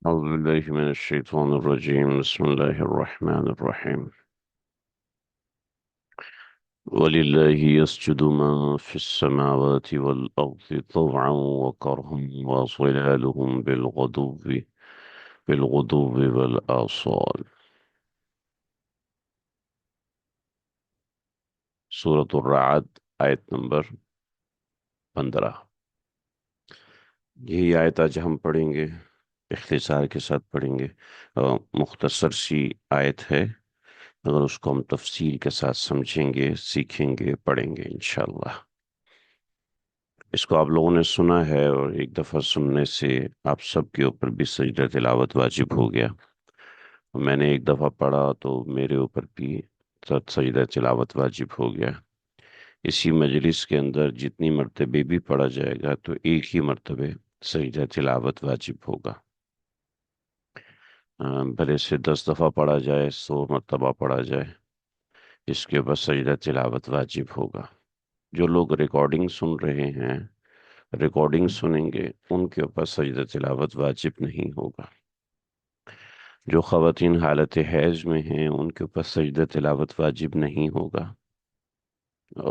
أعوذ بالله من الشيطان الرجيم بسم الله الرحمن الرحيم ولله يسجد من في السماوات والأرض طوعا وكرها وظلالهم بالغدو والآصال. سورة الرعد آیت نمبر 15. یہی آیت آج ہم پڑھیں گے، اختصار کے ساتھ پڑھیں گے۔ مختصر سی آیت ہے، اگر اس کو ہم تفصیل کے ساتھ سمجھیں گے، سیکھیں گے، پڑھیں گے انشاءاللہ۔ اس کو آپ لوگوں نے سنا ہے، اور ایک دفعہ سننے سے آپ سب کے اوپر بھی سجدہ تلاوت واجب ہو گیا۔ میں نے ایک دفعہ پڑھا تو میرے اوپر بھی سجدہ تلاوت واجب ہو گیا۔ اسی مجلس کے اندر جتنی مرتبے بھی پڑھا جائے گا تو ایک ہی مرتبے سجدہ تلاوت واجب ہوگا۔ بھلے سے 10 دفعہ پڑھا جائے، 100 مرتبہ پڑھا جائے، اس کے اوپر سجدہ تلاوت واجب ہوگا۔ جو لوگ ریکارڈنگ سن رہے ہیں، ریکارڈنگ سنیں گے، ان کے اوپر سجدہ تلاوت واجب نہیں ہوگا۔ جو خواتین حالت حیض میں ہیں ان کے اوپر سجدہ تلاوت واجب نہیں ہوگا،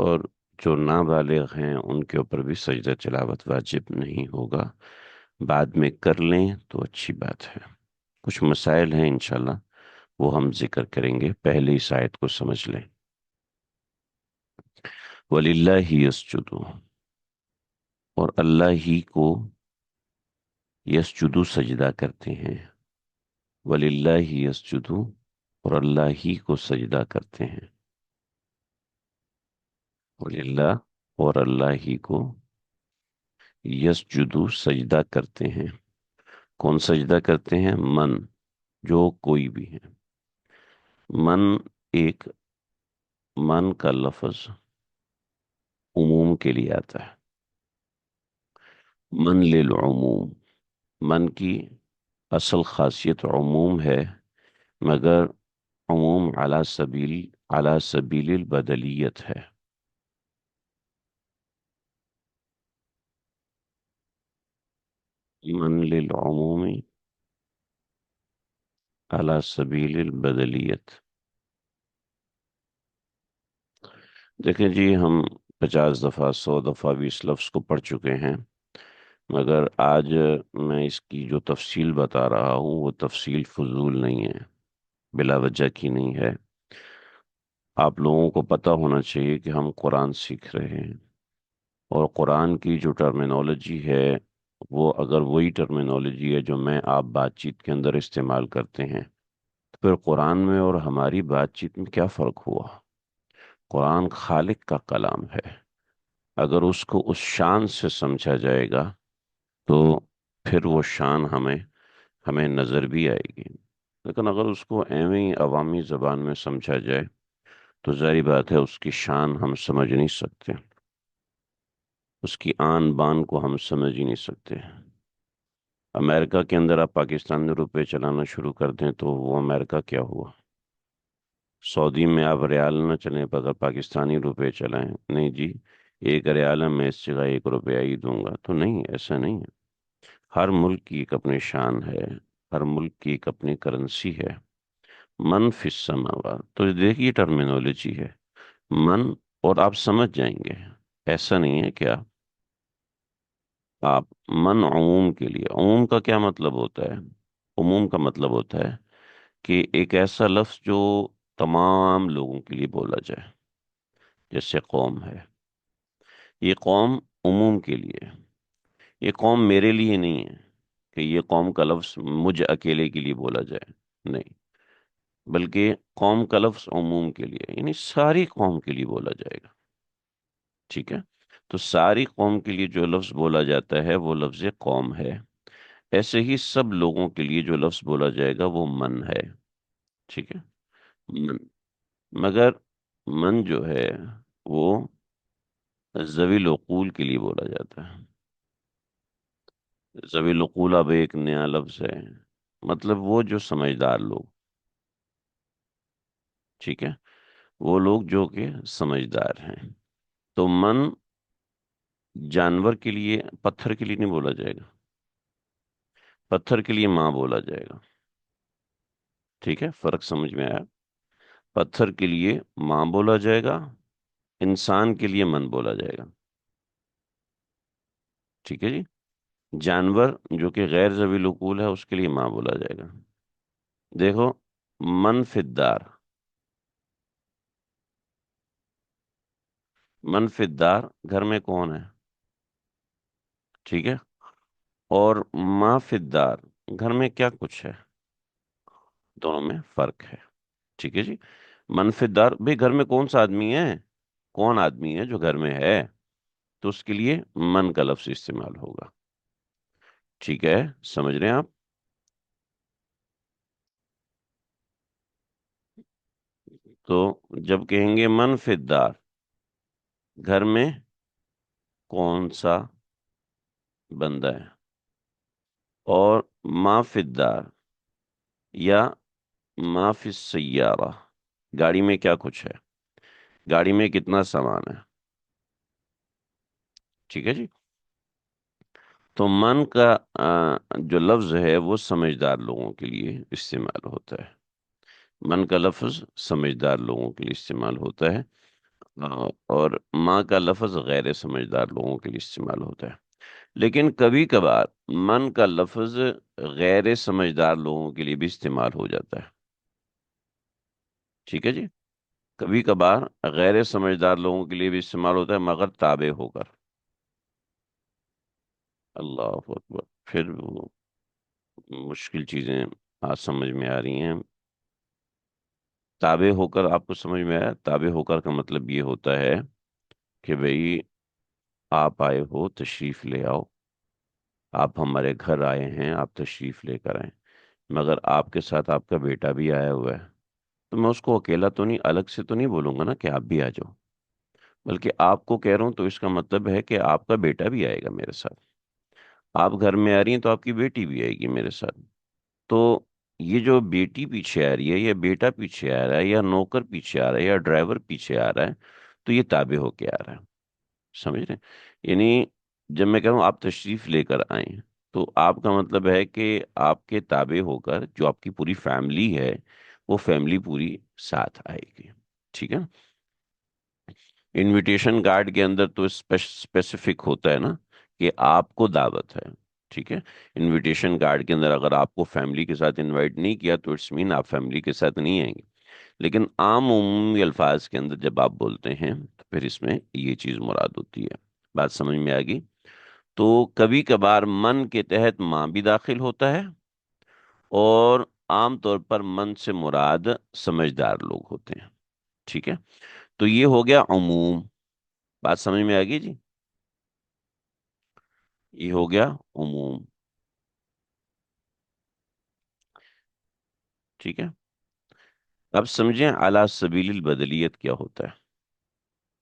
اور جو نابالغ ہیں ان کے اوپر بھی سجدہ تلاوت واجب نہیں ہوگا۔ بعد میں کر لیں تو اچھی بات ہے۔ کچھ مسائل ہیں انشاءاللہ، وہ ہم ذکر کریں گے، پہلے اس آیت کو سمجھ لیں۔ وَلِلَّهِ يَسْجُدُ، اور اللہ ہی کو یسجدو سجدہ کرتے ہیں۔ وَلِلَّهِ يَسْجُدُ، اور اللہ ہی کو سجدہ کرتے ہیں۔ وَلِلَّهِ، اور اللہ ہی کو یسجدو سجدہ کرتے ہیں۔ کون سجدہ کرتے ہیں؟ من، جو کوئی بھی ہے۔ من، ایک من کا لفظ عموم کے لیے آتا ہے۔ من للعموم، من کی اصل خاصیت عموم ہے، مگر عموم علی سبیل البدلیت ہے۔ من للعموم علی سبیل البدلیت۔ دیکھیں جی، ہم 50 دفعہ 100 دفعہ بھی اس لفظ کو پڑھ چکے ہیں، مگر آج میں اس کی جو تفصیل بتا رہا ہوں وہ تفصیل فضول نہیں ہے، بلا وجہ کی نہیں ہے۔ آپ لوگوں کو پتہ ہونا چاہیے کہ ہم قرآن سیکھ رہے ہیں، اور قرآن کی جو ٹرمینالوجی ہے وہ اگر وہی ٹرمینالوجی ہے جو میں آپ بات چیت کے اندر استعمال کرتے ہیں، تو پھر قرآن میں اور ہماری بات چیت میں کیا فرق ہوا؟ قرآن خالق کا کلام ہے، اگر اس کو اس شان سے سمجھا جائے گا تو پھر وہ شان ہمیں نظر بھی آئے گی۔ لیکن اگر اس کو ایویں ہی عوامی زبان میں سمجھا جائے تو ظاہری بات ہے اس کی شان ہم سمجھ نہیں سکتے، اس کی آن بان کو ہم سمجھ ہی نہیں سکتے۔ امریکہ کے اندر آپ پاکستانی روپے چلانا شروع کر دیں تو وہ امریکہ کیا ہوا؟ سعودی میں آپ ریال نہ چلیں اگر پاکستانی روپے چلائیں، نہیں جی، 1 ریال ہے، میں اس جگہ 1 روپیہ ہی دوں گا، تو نہیں، ایسا نہیں ہے۔ ہر ملک کی ایک اپنی شان ہے، ہر ملک کی ایک اپنی کرنسی ہے۔ من فی السماوات، تو دیکھیے ٹرمینالوجی ہے من، اور آپ سمجھ جائیں گے۔ ایسا نہیں ہے کہ آپ من عموم کے لیے، عموم کا کیا مطلب ہوتا ہے؟ عموم کا مطلب ہوتا ہے کہ ایک ایسا لفظ جو تمام لوگوں کے لیے بولا جائے، جیسے قوم ہے، یہ قوم عموم کے لیے ہے۔ یہ قوم میرے لیے نہیں ہے کہ یہ قوم کا لفظ مجھ اکیلے کے لیے بولا جائے، نہیں، بلکہ قوم کا لفظ عموم کے لیے، یعنی ساری قوم کے لیے بولا جائے گا، ٹھیک ہے؟ تو ساری قوم کے لیے جو لفظ بولا جاتا ہے وہ لفظ قوم ہے۔ ایسے ہی سب لوگوں کے لیے جو لفظ بولا جائے گا وہ من ہے، ٹھیک ہے؟ من، مگر من جو ہے وہ ذوی العقول کے لیے بولا جاتا ہے۔ ذوی العقول اب ایک نیا لفظ ہے، مطلب وہ جو سمجھدار لوگ، ٹھیک ہے، وہ لوگ جو کہ سمجھدار ہیں۔ تو من جانور کے لیے، پتھر کے لیے نہیں بولا جائے گا، پتھر کے لیے ماں بولا جائے گا. ٹھیک ہے، فرق سمجھ میں آیا؟ پتھر کے لیے ماں بولا جائے گا، انسان کے لیے من بولا جائے گا. ٹھیک ہے جی. جانور جو کہ غیر ذوی العقول ہے اس کے لیے ماں بولا جائے گا. دیکھو، منفدار، منفدار گھر میں کون ہے؟ ٹھیک ہے. اور مافدار گھر میں کیا کچھ ہے؟ دونوں میں فرق ہے. ٹھیک ہے جی. منفدار بھئی گھر میں کون سا آدمی ہے، کون آدمی ہے جو گھر میں ہے، تو اس کے لیے من کا لفظ استعمال ہوگا. ٹھیک ہے، سمجھ رہے ہیں آپ؟ تو جب کہیں گے منفدار، گھر میں کون سا بندہ ہے، اور مافدار یا مافی السیارہ، گاڑی میں کیا کچھ ہے، گاڑی میں کتنا سامان ہے. ٹھیک ہے جی. تو من کا جو لفظ ہے وہ سمجھدار لوگوں کے لیے استعمال ہوتا ہے. من کا لفظ سمجھدار لوگوں کے لیے استعمال ہوتا ہے. اور ماں کا لفظ غیر سمجھدار لوگوں کے لیے استعمال ہوتا ہے. لیکن کبھی کبھار من کا لفظ غیر سمجھدار لوگوں کے لیے بھی استعمال ہو جاتا ہے. ٹھیک ہے جی. کبھی کبھار غیر سمجھدار لوگوں کے لیے بھی استعمال ہوتا ہے، مگر تابع ہو کر. اللہ اکبر. پھر وہ مشکل چیزیں آج سمجھ میں آ رہی ہیں. تابع ہو کر آپ کو سمجھ میں آیا؟ تابع ہو کر کا مطلب یہ ہوتا ہے کہ بھئی آپ آئے ہو، تشریف لے آؤ. آپ ہمارے گھر آئے ہیں، آپ تشریف لے کر آئیں، مگر آپ کے ساتھ آپ کا بیٹا بھی آیا ہوا ہے. تو میں اس کو اکیلا تو نہیں، الگ سے تو نہیں بولوں گا نا کہ آپ بھی آ جاؤ، بلکہ آپ کو کہہ رہا ہوں تو اس کا مطلب ہے کہ آپ کا بیٹا بھی آئے گا میرے ساتھ. آپ گھر میں آ رہی ہیں تو آپ کی بیٹی بھی آئے گی میرے ساتھ. تو یہ جو بیٹی پیچھے آ رہی ہے، یا بیٹا پیچھے آ رہا ہے، یا نوکر پیچھے آ رہا ہے، یا ڈرائیور پیچھے آ رہا ہے، تو یہ تابع ہو کے آ رہا ہے. سمجھ رہے ہیں؟ یعنی جب میں کہہ رہا ہوں آپ تشریف لے کر آئیں، تو آپ کا مطلب ہے کہ آپ کے تابع ہو کر جو آپ کی پوری فیملی ہے، وہ فیملی پوری ساتھ آئے گی. ٹھیک ہے. انویٹیشن کارڈ کے اندر تو اسپیسیفک ہوتا ہے نا کہ آپ کو دعوت ہے. ٹھیک ہے. انویٹیشن کارڈ کے اندر اگر آپ کو فیملی کے ساتھ انوائٹ نہیں کیا تو اٹس مین آپ فیملی کے ساتھ نہیں آئیں گے. لیکن عام عمومی الفاظ کے اندر جب آپ بولتے ہیں تو پھر اس میں یہ چیز مراد ہوتی ہے. بات سمجھ میں آ گئی؟ تو کبھی کبھار من کے تحت ماں بھی داخل ہوتا ہے، اور عام طور پر من سے مراد سمجھدار لوگ ہوتے ہیں. ٹھیک ہے. تو یہ ہو گیا عموم. بات سمجھ میں آ گئی جی؟ یہ ہو گیا عموم. ٹھیک ہے. اب سمجھیں اعلیٰ سبیل البدلیت کیا ہوتا ہے.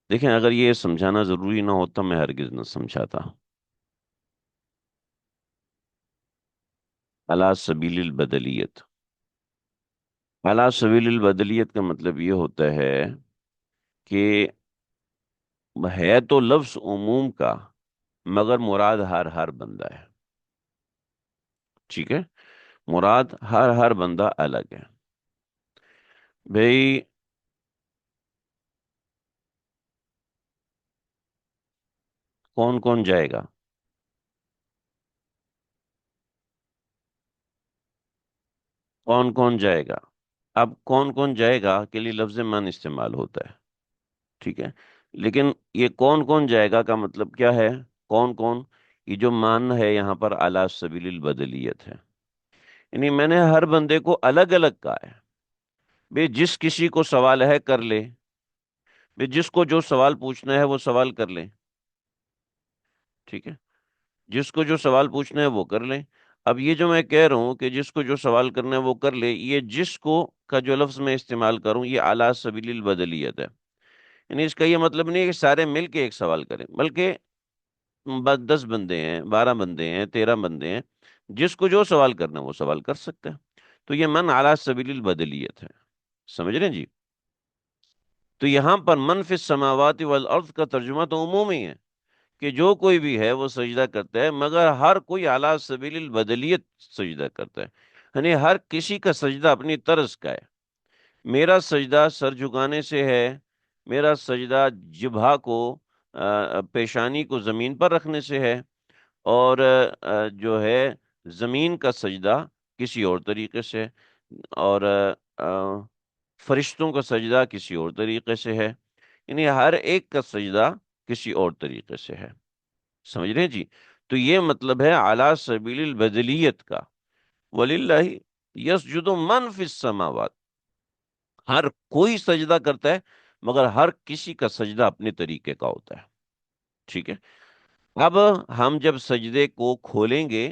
دیکھیں، اگر یہ سمجھانا ضروری نہ ہوتا میں ہرگز نہ سمجھاتا. اعلیٰ سبیل البدلیت، اعلیٰ سبیل البدلیت کا مطلب یہ ہوتا ہے کہ ہے تو لفظ عموم کا، مگر مراد ہر بندہ ہے. ٹھیک ہے. مراد ہر بندہ الگ ہے. بھئی کون کون جائے گا؟ کون کون جائے گا؟ اب کون کون جائے گا کے لیے لفظ من استعمال ہوتا ہے. ٹھیک ہے. لیکن یہ کون کون جائے گا کا مطلب کیا ہے؟ کون کون، یہ جو مان ہے یہاں پر اعلیٰ سبیل البدلیت ہے. یعنی میں نے ہر بندے کو الگ الگ کہا ہے. بے جس کسی کو سوال ہے کر لے، بے جس کو جو سوال پوچھنا ہے وہ سوال کر لے. ٹھیک ہے. جس کو جو سوال پوچھنا ہے وہ کر لیں. اب یہ جو میں کہہ رہا ہوں کہ جس کو جو سوال کرنا ہے وہ کر لے، یہ جس کو کا جو لفظ میں استعمال کروں یہ اعلیٰ سبیل البدلیت ہے. یعنی اس کا یہ مطلب نہیں ہے کہ سارے مل کے ایک سوال کریں، بلکہ بس 10 بندے ہیں، 12 بندے ہیں، 13 بندے ہیں، جس کو جو سوال کرنا ہے وہ سوال کر سکتا ہے. تو یہ من اعلیٰ سبیل البدلیت ہے. سمجھ رہے ہیں جی؟ تو یہاں پر من فی السماوات والارض کا ترجمہ تو عمومی ہے کہ جو کوئی بھی ہے وہ سجدہ کرتا ہے، مگر ہر کوئی اعلیٰ سبیل البدلیت سجدہ کرتا ہے، یعنی ہر کسی کا سجدہ اپنی طرز کا ہے۔ میرا سجدہ سر جھکانے سے ہے، میرا سجدہ جبہہ کو پیشانی کو زمین پر رکھنے سے ہے، اور جو ہے زمین کا سجدہ کسی اور طریقے سے، اور فرشتوں کا سجدہ کسی اور طریقے سے ہے، یعنی ہر ایک کا سجدہ کسی اور طریقے سے ہے۔ سمجھ رہے ہیں جی؟ تو یہ مطلب ہے اعلیٰ سبیل البدلیت کا۔ وَلِلَّهِ يَسْجُدُ مَنْ فِي السَّمَاوَاتِ، ہر کوئی سجدہ کرتا ہے، مگر ہر کسی کا سجدہ اپنے طریقے کا ہوتا ہے۔ ٹھیک ہے؟ اب ہم جب سجدے کو کھولیں گے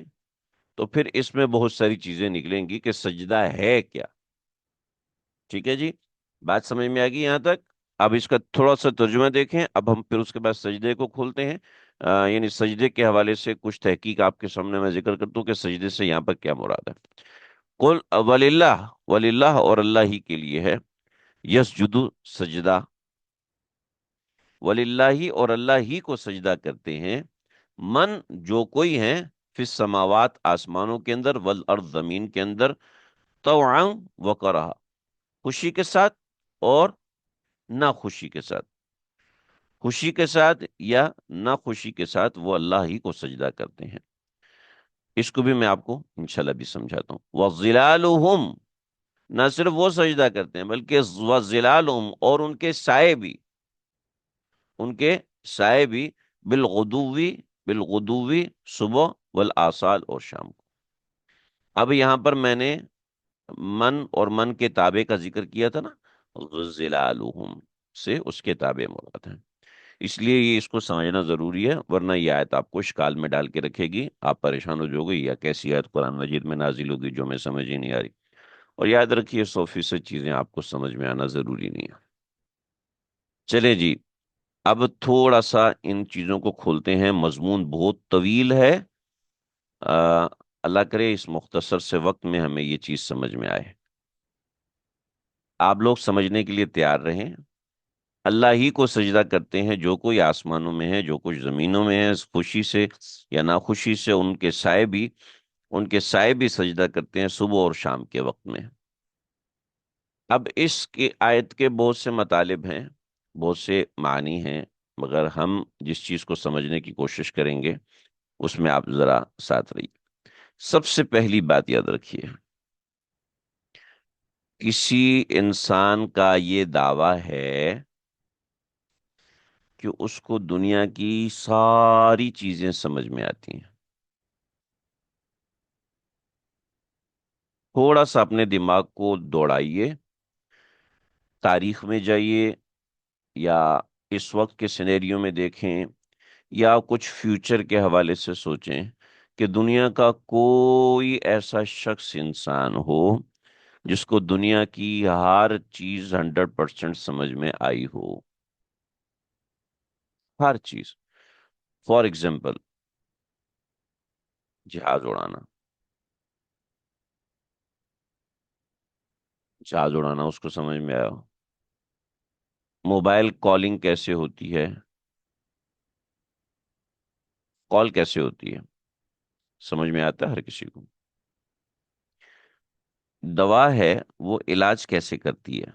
تو پھر اس میں بہت ساری چیزیں نکلیں گی کہ سجدہ ہے کیا۔ ٹھیک ہے جی؟ بات سمجھ میں آ گئی یہاں تک؟ اب اس کا تھوڑا سا ترجمہ دیکھیں، اب ہم پھر اس کے بعد سجدے کو کھولتے ہیں۔ یعنی سجدے کے حوالے سے کچھ تحقیق آپ کے سامنے میں ذکر کرتا ہوں کہ سجدے سے یہاں پر کیا مراد ہے۔ قل وللہ، وللہ اور اللہ ہی کے لیے ہے، یسجدو سجدہ، وللہ اور اللہ ہی کو سجدہ کرتے ہیں، من جو کوئی ہیں، فی السماوات آسمانوں کے اندر، والارض زمین کے اندر، طوعا و کرہا خوشی کے ساتھ اور نہ خوشی کے ساتھ، خوشی کے ساتھ یا نہ خوشی کے ساتھ وہ اللہ ہی کو سجدہ کرتے ہیں۔ اس کو بھی میں آپ کو انشاءاللہ بھی سمجھاتا ہوں۔ وَظِلَالُهُمْ، نہ صرف وہ سجدہ کرتے ہیں بلکہ وَظِلَالُهُمْ اور ان کے سائے بھی، ان کے سائے بھی، بالغدوی، بالغدوی صبح، والآصال اور شام کو۔ اب یہاں پر میں نے من اور من کے تابع کا ذکر کیا تھا نا، ظلالہم سے اس کے تابع مراد ہیں، اس لیے یہ اس کو سمجھنا ضروری ہے، ورنہ یہ آیت آپ کو اشکال میں ڈال کے رکھے گی، آپ پریشان ہو جاؤ گے یا کیسی آیت قرآن مجید میں نازل ہوگی جو میں سمجھ ہی نہیں آ رہی۔ اور یاد رکھیے 100% چیزیں آپ کو سمجھ میں آنا ضروری نہیں ہے۔ چلے جی، اب تھوڑا سا ان چیزوں کو کھولتے ہیں، مضمون بہت طویل ہے، آ، اللہ کرے اس مختصر سے وقت میں ہمیں یہ چیز سمجھ میں آئے۔ آپ لوگ سمجھنے کے لیے تیار رہیں۔ اللہ ہی کو سجدہ کرتے ہیں جو کوئی آسمانوں میں ہے، جو کچھ زمینوں میں ہے، خوشی سے یا ناخوشی سے، ان کے سائے بھی، ان کے سائے بھی سجدہ کرتے ہیں صبح اور شام کے وقت میں۔ اب اس کی آیت کے بہت سے مطالب ہیں، بہت سے معنی ہیں، مگر ہم جس چیز کو سمجھنے کی کوشش کریں گے اس میں آپ ذرا ساتھ رہیے۔ سب سے پہلی بات یاد رکھیے، کسی انسان کا یہ دعویٰ ہے کہ اس کو دنیا کی ساری چیزیں سمجھ میں آتی ہیں۔ تھوڑا سا اپنے دماغ کو دوڑائیے، تاریخ میں جائیے، یا اس وقت کے سینیریو میں دیکھیں، یا کچھ فیوچر کے حوالے سے سوچیں کہ دنیا کا کوئی ایسا شخص انسان ہو جس کو دنیا کی ہر چیز 100% سمجھ میں آئی ہو، ہر چیز۔ فار ایگزامپل جہاز اڑانا، جہاز اڑانا اس کو سمجھ میں آیا۔ موبائل کالنگ کیسے ہوتی ہے، کال کیسے ہوتی ہے، سمجھ میں آتا ہے ہر کسی کو۔ دوا ہے وہ علاج کیسے کرتی ہے،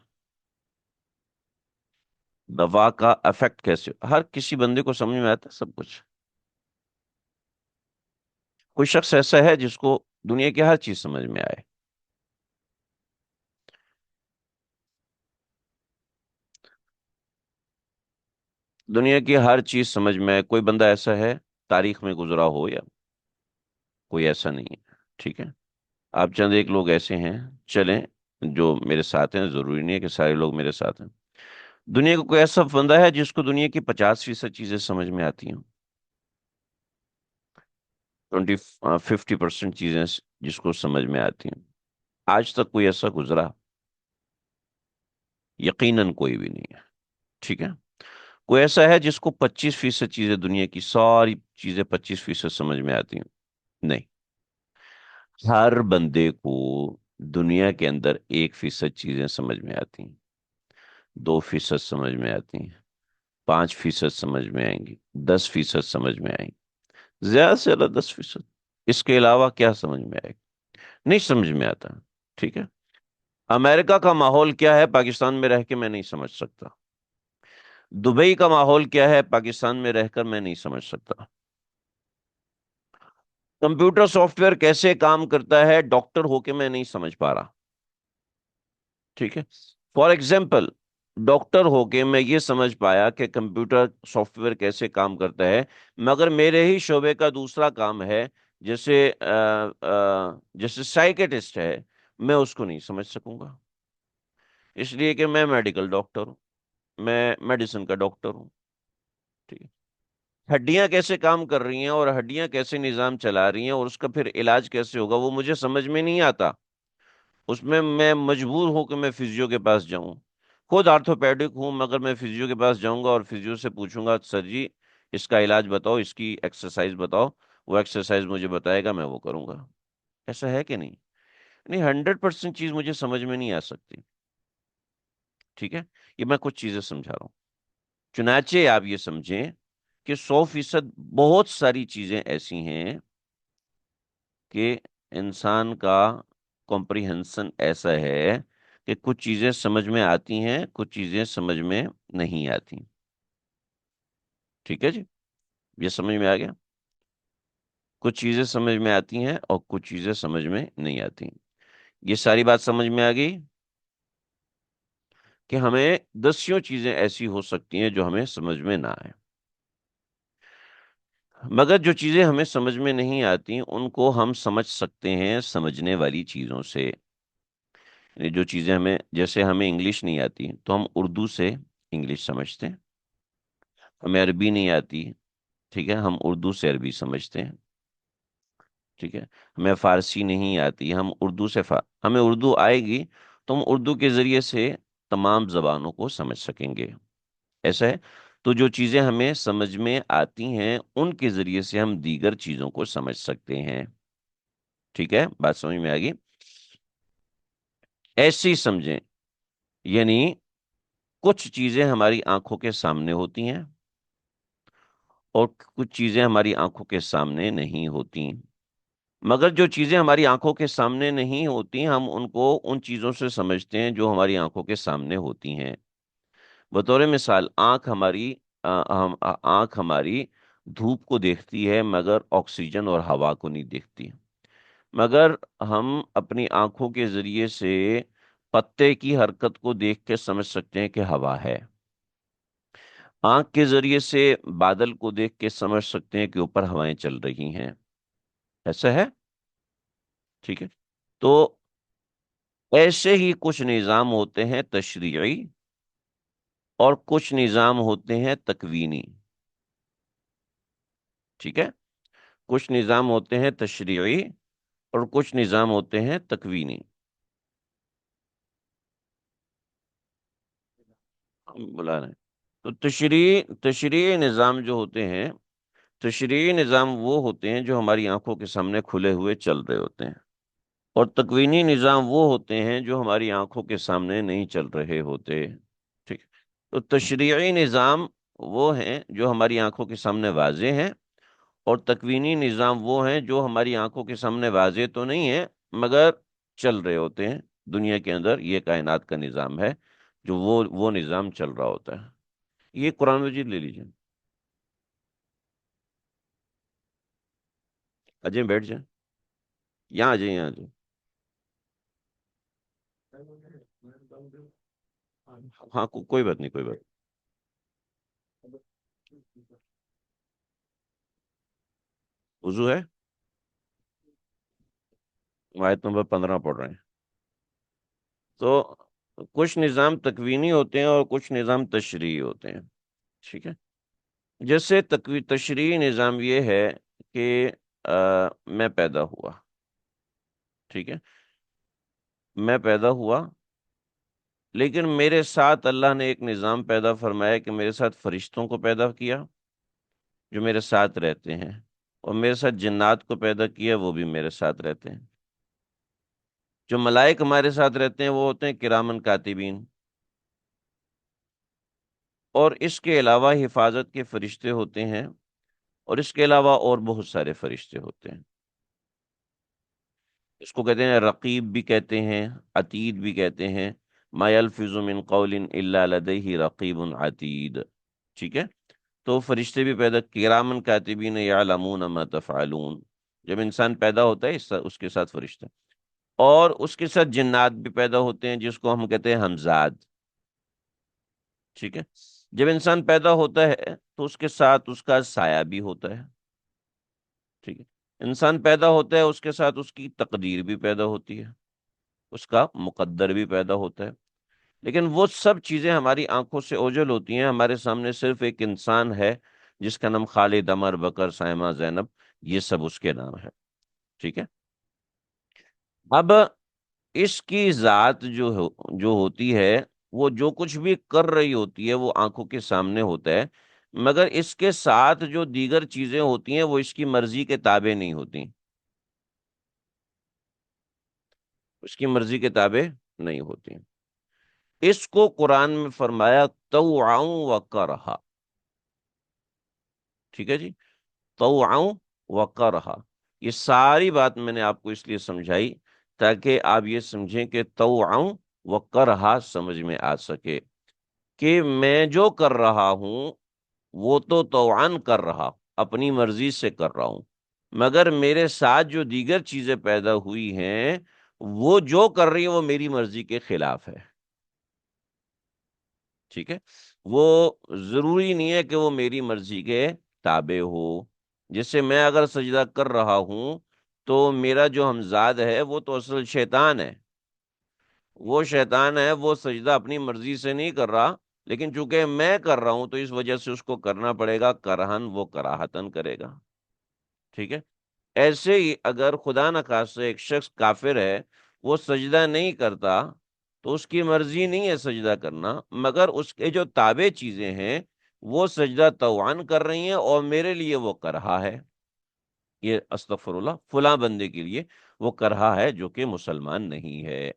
دوا کا افیکٹ کیسے، ہر کسی بندے کو سمجھ میں آتا ہے سب کچھ۔ کوئی شخص ایسا ہے جس کو دنیا کی ہر چیز سمجھ میں آئے؟ دنیا کی ہر چیز سمجھ میں آئے، کوئی بندہ ایسا ہے تاریخ میں گزرا ہو، یا کوئی ایسا نہیں ہے؟ ٹھیک ہے، آپ چند ایک لوگ ایسے ہیں، چلیں، جو میرے ساتھ ہیں، ضروری نہیں ہے کہ سارے لوگ میرے ساتھ ہیں۔ دنیا کا کوئی ایسا بندہ ہے جس کو دنیا کی 50% چیزیں سمجھ میں آتی ہیں، 50% چیزیں جس کو سمجھ میں آتی ہیں؟ آج تک کوئی ایسا گزرا؟ یقیناً کوئی بھی نہیں ہے۔ ٹھیک ہے، کوئی ایسا ہے جس کو 25% چیزیں، دنیا کی ساری چیزیں 25% سمجھ میں آتی ہیں؟ نہیں، ہر بندے کو دنیا کے اندر 1% چیزیں سمجھ میں آتی ہیں، 2% سمجھ میں آتی ہیں، 5% سمجھ میں آئیں گی، 10% سمجھ میں آئیں گی، زیادہ سے زیادہ 10%۔ اس کے علاوہ کیا سمجھ میں آئے گا؟ نہیں سمجھ میں آتا۔ ٹھیک ہے، امریکہ کا ماحول کیا ہے پاکستان میں رہ کے میں نہیں سمجھ سکتا، دبئی کا ماحول کیا ہے پاکستان میں رہ کر میں نہیں سمجھ سکتا، کمپیوٹر سافٹ ویئر کیسے کام کرتا ہے ڈاکٹر ہو کے میں نہیں سمجھ پا رہا۔ ٹھیک ہے، فار ایگزامپل ڈاکٹر ہو کے میں یہ سمجھ پایا کہ کمپیوٹر سافٹ ویئر کیسے کام کرتا ہے، مگر میرے ہی شعبے کا دوسرا کام ہے، جیسے جیسے سائیکیٹسٹ ہے، میں اس کو نہیں سمجھ سکوں گا، اس لیے کہ میں میڈیکل ڈاکٹر ہوں، میں میڈیسن کا ڈاکٹر ہوں۔ ٹھیک ہے، ہڈیاں کیسے کام کر رہی ہیں اور ہڈیاں کیسے نظام چلا رہی ہیں اور اس کا پھر علاج کیسے ہوگا وہ مجھے سمجھ میں نہیں آتا، اس میں مجبور ہوں کہ میں فزیو کے پاس جاؤں، خود آرتھوپیڈک ہوں مگر میں فزیو کے پاس جاؤں گا اور فزیو سے پوچھوں گا سر جی اس کا علاج بتاؤ، اس کی ایکسرسائز بتاؤ، وہ ایکسرسائز مجھے بتائے گا، میں وہ کروں گا۔ ایسا ہے کہ نہیں؟ نہیں، 100% چیز مجھے سمجھ میں نہیں آ سکتی۔ ٹھیک ہے، یہ میں کچھ چیزیں سمجھا رہا ہوں، چنانچہ آپ یہ سمجھیں کہ 100% بہت ساری چیزیں ایسی ہیں کہ انسان کا کمپریہنسن ایسا ہے کہ کچھ چیزیں سمجھ میں آتی ہیں، کچھ چیزیں سمجھ میں نہیں آتی۔ ٹھیک ہے جی، یہ سمجھ میں آ گیا؟ کچھ چیزیں سمجھ میں آتی ہیں اور کچھ چیزیں سمجھ میں نہیں آتی، یہ ساری بات سمجھ میں آ گئی کہ ہمیں دسیوں چیزیں ایسی ہو سکتی ہیں جو ہمیں سمجھ میں نہ آئے، مگر جو چیزیں ہمیں سمجھ میں نہیں آتی ان کو ہم سمجھ سکتے ہیں سمجھنے والی چیزوں سے۔ یعنی جو چیزیں ہمیں، جیسے ہمیں انگلش نہیں آتی تو ہم اردو سے انگلش سمجھتے ہیں، ہمیں عربی نہیں آتی، ٹھیک ہے، ہم اردو سے عربی سمجھتے ہیں، ٹھیک ہے، ہمیں فارسی نہیں آتی، ہم اردو سے ہمیں اردو آئے گی تو ہم اردو کے ذریعے سے تمام زبانوں کو سمجھ سکیں گے، ایسا ہے۔ تو جو چیزیں ہمیں سمجھ میں آتی ہیں ان کے ذریعے سے ہم دیگر چیزوں کو سمجھ سکتے ہیں۔ ٹھیک ہے، بات سمجھ میں آ گئی؟ ایسے ہی سمجھیں، یعنی کچھ چیزیں ہماری آنکھوں کے سامنے ہوتی ہیں اور کچھ چیزیں ہماری آنکھوں کے سامنے نہیں ہوتی، مگر جو چیزیں ہماری آنکھوں کے سامنے نہیں ہوتی ہم ان کو ان چیزوں سے سمجھتے ہیں جو ہماری آنکھوں کے سامنے ہوتی ہیں۔ بطور مثال آنکھ ہماری دھوپ کو دیکھتی ہے مگر آکسیجن اور ہوا کو نہیں دیکھتی، مگر ہم اپنی آنکھوں کے ذریعے سے پتے کی حرکت کو دیکھ کے سمجھ سکتے ہیں کہ ہوا ہے، آنکھ کے ذریعے سے بادل کو دیکھ کے سمجھ سکتے ہیں کہ اوپر ہوائیں چل رہی ہیں، ایسا ہے؟ ٹھیک ہے، تو ایسے ہی کچھ نظام ہوتے ہیں تشریعی اور کچھ نظام ہوتے ہیں تکوینی۔ ٹھیک ہے، کچھ نظام ہوتے ہیں تشریعی اور کچھ نظام ہوتے ہیں تکوینی۔ ہم بلا رہے ہیں تو تشریعی نظام جو ہوتے ہیں، تشریعی نظام وہ ہوتے ہیں جو ہماری آنکھوں کے سامنے کھلے ہوئے چل رہے ہوتے ہیں، اور تکوینی نظام وہ ہوتے ہیں جو ہماری آنکھوں کے سامنے نہیں چل رہے ہوتے۔ ٹھیک، تو تشریعی نظام وہ ہیں جو ہماری آنکھوں کے سامنے واضح ہیں، اور تکوینی نظام وہ ہیں جو ہماری آنکھوں کے سامنے واضح تو نہیں ہیں مگر چل رہے ہوتے ہیں، دنیا کے اندر یہ کائنات کا نظام ہے جو وہ نظام چل رہا ہوتا ہے۔ یہ قرآن مجید لے لیجیے، اجے بیٹھ جائیں، یہاں آ جائیں، یہاں آ جائیں۔ ہاں کوئی بات نہیں، کوئی بات نہیں۔ وضو ہے؟ آیت نمبر 15 پڑھ رہے ہیں۔ تو کچھ نظام تکوینی ہوتے ہیں اور کچھ نظام تشریعی ہوتے ہیں، ٹھیک ہے۔ جیسے تشریعی نظام یہ ہے کہ میں پیدا ہوا، ٹھیک ہے، میں پیدا ہوا، لیکن میرے ساتھ اللہ نے ایک نظام پیدا فرمایا کہ میرے ساتھ فرشتوں کو پیدا کیا جو میرے ساتھ رہتے ہیں، اور میرے ساتھ جنات کو پیدا کیا وہ بھی میرے ساتھ رہتے ہیں۔ جو ملائک ہمارے ساتھ رہتے ہیں وہ ہوتے ہیں کرامن کاتبین، اور اس کے علاوہ حفاظت کے فرشتے ہوتے ہیں، اور اس کے علاوہ اور بہت سارے فرشتے ہوتے ہیں۔ اس کو کہتے ہیں رقیب بھی کہتے ہیں، عتید بھی کہتے ہیں۔ ما یلفظ من قول الا لدیہ رقیب عتید، ٹھیک ہے؟ تو فرشتے بھی پیدا، کرامن کاتبین یعلمون ما تفعلون، جب انسان پیدا ہوتا ہے اس کے ساتھ فرشتے، اور اس کے ساتھ جنات بھی پیدا ہوتے ہیں جس کو ہم کہتے ہیں ہمزاد، ٹھیک ہے؟ جب انسان پیدا ہوتا ہے تو اس کے ساتھ اس کا سایہ بھی ہوتا ہے، ٹھیک ہے؟ انسان پیدا ہوتا ہے، اس کے ساتھ اس کی تقدیر بھی پیدا ہوتی ہے، اس کا مقدر بھی پیدا ہوتا ہے۔ لیکن وہ سب چیزیں ہماری آنکھوں سے اوجھل ہوتی ہیں، ہمارے سامنے صرف ایک انسان ہے جس کا نام خالد، عمر، بکر، سائمہ، زینب، یہ سب اس کے نام ہے، ٹھیک ہے؟ اب اس کی ذات جو ہوتی ہے، وہ جو کچھ بھی کر رہی ہوتی ہے وہ آنکھوں کے سامنے ہوتا ہے، مگر اس کے ساتھ جو دیگر چیزیں ہوتی ہیں وہ اس کی مرضی کے تابع نہیں ہوتی، اس کی مرضی کے تابع نہیں ہوتی۔ اس کو قرآن میں فرمایا طوعا و کرہا، ٹھیک ہے جی؟ طوعا و کرہا، یہ ساری بات میں نے آپ کو اس لیے سمجھائی تاکہ آپ یہ سمجھیں کہ طوعا و کرہا سمجھ میں آ سکے، کہ میں جو کر رہا ہوں وہ تو طوعاً کر رہا، اپنی مرضی سے کر رہا ہوں، مگر میرے ساتھ جو دیگر چیزیں پیدا ہوئی ہیں وہ جو کر رہی ہیں وہ میری مرضی کے خلاف ہے، ٹھیک ہے؟ وہ ضروری نہیں ہے کہ وہ میری مرضی کے تابع ہو۔ جیسے میں اگر سجدہ کر رہا ہوں تو میرا جو ہمزاد ہے وہ تو اصل شیطان ہے، وہ شیطان ہے، وہ سجدہ اپنی مرضی سے نہیں کر رہا، لیکن چونکہ میں کر رہا ہوں تو اس وجہ سے اس کو کرنا پڑے گا، کرہن وہ کراہتن کرے گا، ٹھیک ہے؟ ایسے ہی اگر خدا نخواستہ ایک شخص کافر ہے، وہ سجدہ نہیں کرتا تو اس کی مرضی نہیں ہے سجدہ کرنا، مگر اس کے جو تابع چیزیں ہیں وہ سجدہ طوعاً کر رہی ہیں اور میرے لیے وہ کرہا ہے، یہ استغفر اللہ فلاں بندے کے لیے وہ کرہا ہے جو کہ مسلمان نہیں ہے۔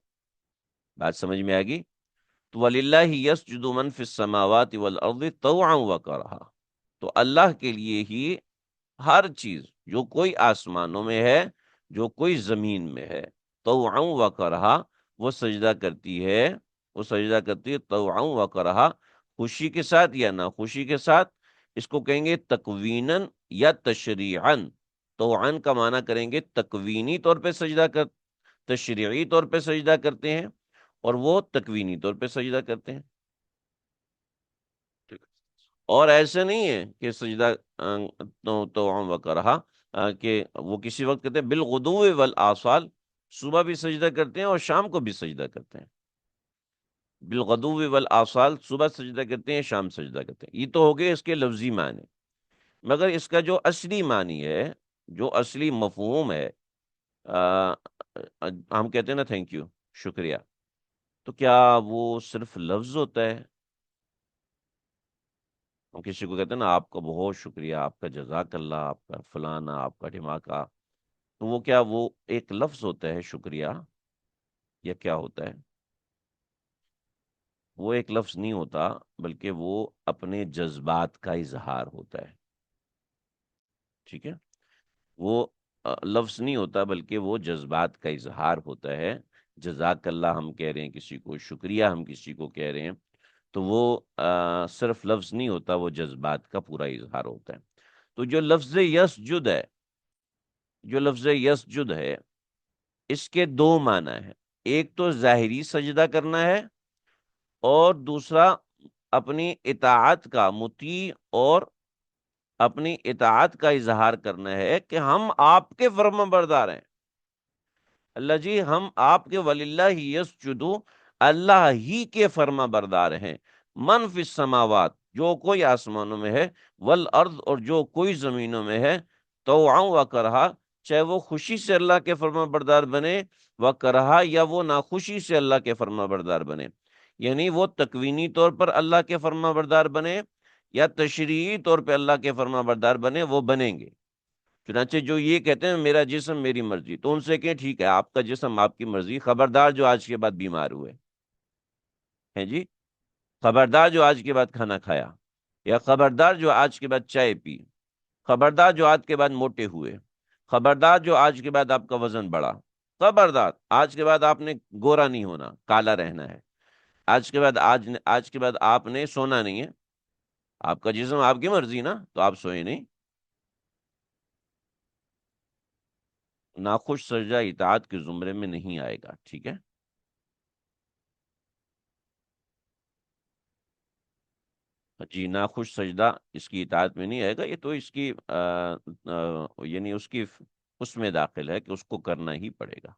بات سمجھ میں آ گئی؟ تو وَلِلَّهِ يَسْجُدُ مَن فِي السَّمَاوَاتِ وَالْأَرْضِ طَوْعًا وَكَرْهًا، تو اللہ کے لیے ہی ہر چیز، جو کوئی آسمانوں میں ہے، جو کوئی زمین میں ہے، طوعاً وَكَرْهًا، وہ سجدہ کرتی ہے، وہ سجدہ کرتی ہے طوعاً وَكَرْهًا، خوشی کے ساتھ یا ناخوشی کے ساتھ۔ اس کو کہیں گے تکویناً یا تشریعاً۔ طوعاً کا معنی کریں گے تکوینی طور پہ سجدہ کر، تشریعی طور پہ سجدہ کرتے ہیں، اور وہ تکوینی طور پہ سجدہ کرتے ہیں، ٹھیک ہے؟ اور ایسے نہیں ہے کہ سجدہ تو و کرہا، کہ وہ کسی وقت کہتے ہیں بالغدو والآصال، صبح بھی سجدہ کرتے ہیں اور شام کو بھی سجدہ کرتے ہیں، بالغدو والآصال، صبح سجدہ کرتے ہیں، شام سجدہ کرتے ہیں۔ یہ تو ہو گئے اس کے لفظی معنی، مگر اس کا جو اصلی معنی ہے، جو اصلی مفہوم ہے، آ، ہم کہتے ہیں نا تھینک یو، شکریہ، تو کیا وہ صرف لفظ ہوتا ہے؟ ہم کسی کو کہتے ہیں نا آپ کا بہت شکریہ، آپ کا جزاک اللہ، آپ کا فلانا، آپ کا ڈھماکا، تو وہ کیا وہ ایک لفظ ہوتا ہے شکریہ، یا کیا ہوتا ہے؟ وہ ایک لفظ نہیں ہوتا، بلکہ وہ اپنے جذبات کا اظہار ہوتا ہے، ٹھیک ہے؟ وہ لفظ نہیں ہوتا بلکہ وہ جذبات کا اظہار ہوتا ہے۔ جزاک اللہ ہم کہہ رہے ہیں کسی کو، شکریہ ہم کسی کو کہہ رہے ہیں، تو وہ صرف لفظ نہیں ہوتا، وہ جذبات کا پورا اظہار ہوتا ہے۔ تو جو لفظ یسجد ہے، جو لفظ یسجد ہے، اس کے دو معنی ہیں، ایک تو ظاہری سجدہ کرنا ہے، اور دوسرا اپنی اطاعت کا، مطیع اور اپنی اطاعت کا اظہار کرنا ہے کہ ہم آپ کے فرما بردار ہیں، اللہ جی ہم آپ کے، وللہ یسجدو، اللہ ہی کے فرما بردار ہیں، من فی السماوات، جو کوئی آسمانوں میں ہے، والارض، اور جو کوئی زمینوں میں ہے، طوعا و کرہا، چاہے وہ خوشی سے اللہ کے فرما بردار بنے، و کرہا، یا وہ ناخوشی سے اللہ کے فرما بردار بنے، یعنی وہ تکوینی طور پر اللہ کے فرما بردار بنے یا تشریعی طور پہ اللہ کے فرما بردار بنے، وہ بنیں گے۔ چنانچہ جو یہ کہتے ہیں میرا جسم میری مرضی، تو ان سے کہیں ٹھیک ہے آپ کا جسم آپ کی مرضی، خبردار جو آج کے بعد بیمار ہوئے ہیں جی، خبردار جو آج کے بعد کھانا کھایا، یا خبردار جو آج کے بعد چائے پی، خبردار جو آج کے بعد موٹے ہوئے، خبردار جو آج کے بعد آپ کا وزن بڑھا، خبردار آج کے بعد آپ نے گورا نہیں ہونا، کالا رہنا ہے، آج کے بعد آج کے بعد آپ نے سونا نہیں ہے، آپ کا جسم آپ کی مرضی نا، تو آپ سوئے نہیں۔ ناخوش سجدہ اطاعت کے زمرے میں نہیں آئے گا، ٹھیک ہے؟ جی، ناخوش سجدہ اس کی اطاعت میں نہیں آئے گا، یہ تو اس کی یعنی اس کی اس میں داخل ہے کہ اس کو کرنا ہی پڑے گا۔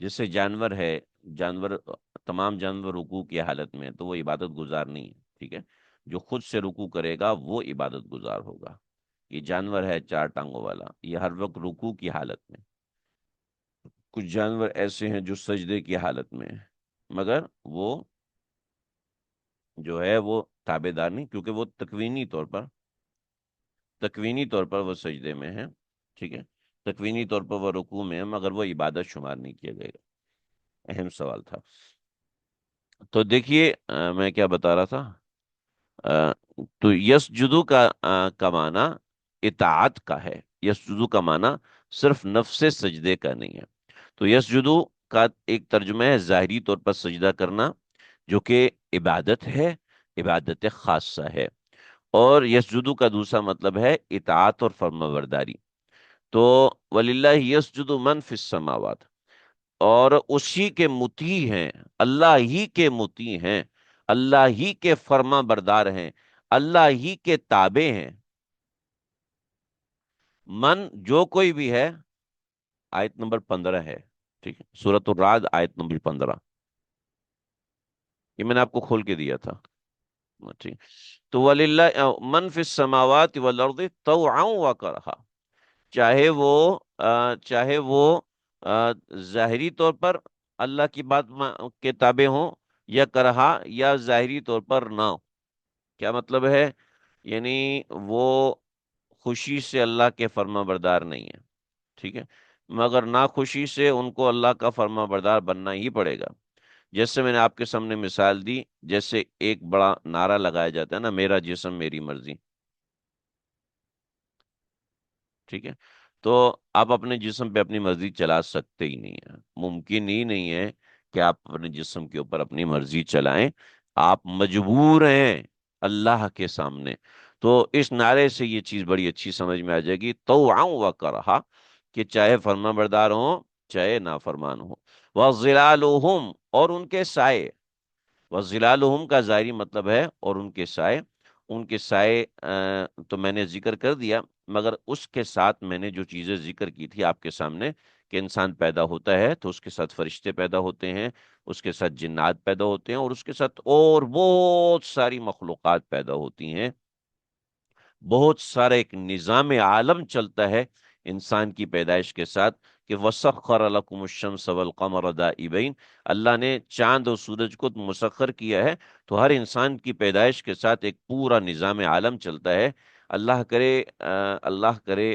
جیسے جانور ہے، جانور، تمام جانور رکوع کی حالت میں ہے تو وہ عبادت گزار نہیں ہے، ٹھیک ہے؟ جو خود سے رکوع کرے گا وہ عبادت گزار ہوگا۔ یہ جانور ہے چار ٹانگوں والا، یہ ہر وقت رکوع کی حالت میں۔ کچھ جانور ایسے ہیں جو سجدے کی حالت میں ہیں، مگر وہ جو ہے وہ تابع دار نہیں، کیونکہ وہ تکوینی طور پر وہ سجدے میں ہیں، ٹھیک ہے؟ تکوینی طور پر وہ رکوع میں ہے، مگر وہ عبادت شمار نہیں کیا گئے گا۔ اہم سوال تھا۔ تو دیکھیے میں کیا بتا رہا تھا، آ، تو یسجدو کا معنی اطاعت کا ہے، یسجدو کا معنی صرف نفس سجدے کا نہیں ہے۔ تو یسجدو کا ایک ترجمہ ہے ظاہری طور پر سجدہ کرنا، جو کہ عبادت ہے، عبادت خاصہ ہے۔ اور یسجدو کا دوسرا مطلب ہے اطاعت اور فرمانبرداری۔ تو وَلِلَّهِ يَسْجُدُ مَن فِي السَّمَاوَاتِ، اور اسی کے مطیع ہیں، اللہ ہی کے مطیع ہیں، اللہ ہی کے فرما بردار ہیں، اللہ ہی کے تابع ہیں۔ من جو کوئی بھی ہے، آیت نمبر 15 ہے، ٹھیک ہے؟ سورۃ الرعد آیت نمبر 15، یہ میں نے آپ کو کھول کے دیا تھا، ٹھیک؟ تو وَلِلَّهِ مَن فِي السَّمَاوَاتِ وَالْأَرْضِ طَوْعًا وَكَرْہًا، چاہے وہ ظاہری طور پر اللہ کی بات کے تابع ہوں، یا کرہا، یا ظاہری طور پر نہ ہو۔ کیا مطلب ہے؟ یعنی وہ خوشی سے اللہ کے فرما بردار نہیں ہے، ٹھیک ہے؟ مگر ناخوشی سے ان کو اللہ کا فرما بردار بننا ہی پڑے گا۔ جیسے میں نے آپ کے سامنے مثال دی، جیسے ایک بڑا نعرہ لگایا جاتا ہے نا، میرا جسم میری مرضی، ٹھیک ہے؟ تو آپ اپنے جسم پہ اپنی مرضی چلا سکتے ہی نہیں ہیں، ممکن ہی نہیں ہے کہ آپ اپنے جسم کے اوپر اپنی مرضی چلائیں، آپ مجبور ہیں اللہ کے سامنے۔ تو اس نعرے سے یہ چیز بڑی اچھی سمجھ میں آ جائے گی، طوعا و کرہا، کہ چاہے فرما بردار ہوں چاہے نافرمان ہوں۔ وَظِلَالُهُمْ، اور ان کے سائے، وَظِلَالُهُمْ کا ظاہری مطلب ہے اور ان کے سائے، ان کے سائے تو میں نے ذکر کر دیا، مگر اس کے ساتھ میں نے جو چیزیں ذکر کی تھی آپ کے سامنے، کہ انسان پیدا ہوتا ہے تو اس کے ساتھ فرشتے پیدا ہوتے ہیں، اس کے ساتھ جنات پیدا ہوتے ہیں، اور اس کے ساتھ اور بہت ساری مخلوقات پیدا ہوتی ہیں، بہت سارا ایک نظام عالم چلتا ہے انسان کی پیدائش کے ساتھ، کہ وَسَخَّرَ لَكُمُ الشَّمْسَ وَالْقَمَرَ دَائِبَيْنِ، اللہ نے چاند اور سورج کو مسخر کیا ہے، تو ہر انسان کی پیدائش کے ساتھ ایک پورا نظام عالم چلتا ہے۔ اللہ کرے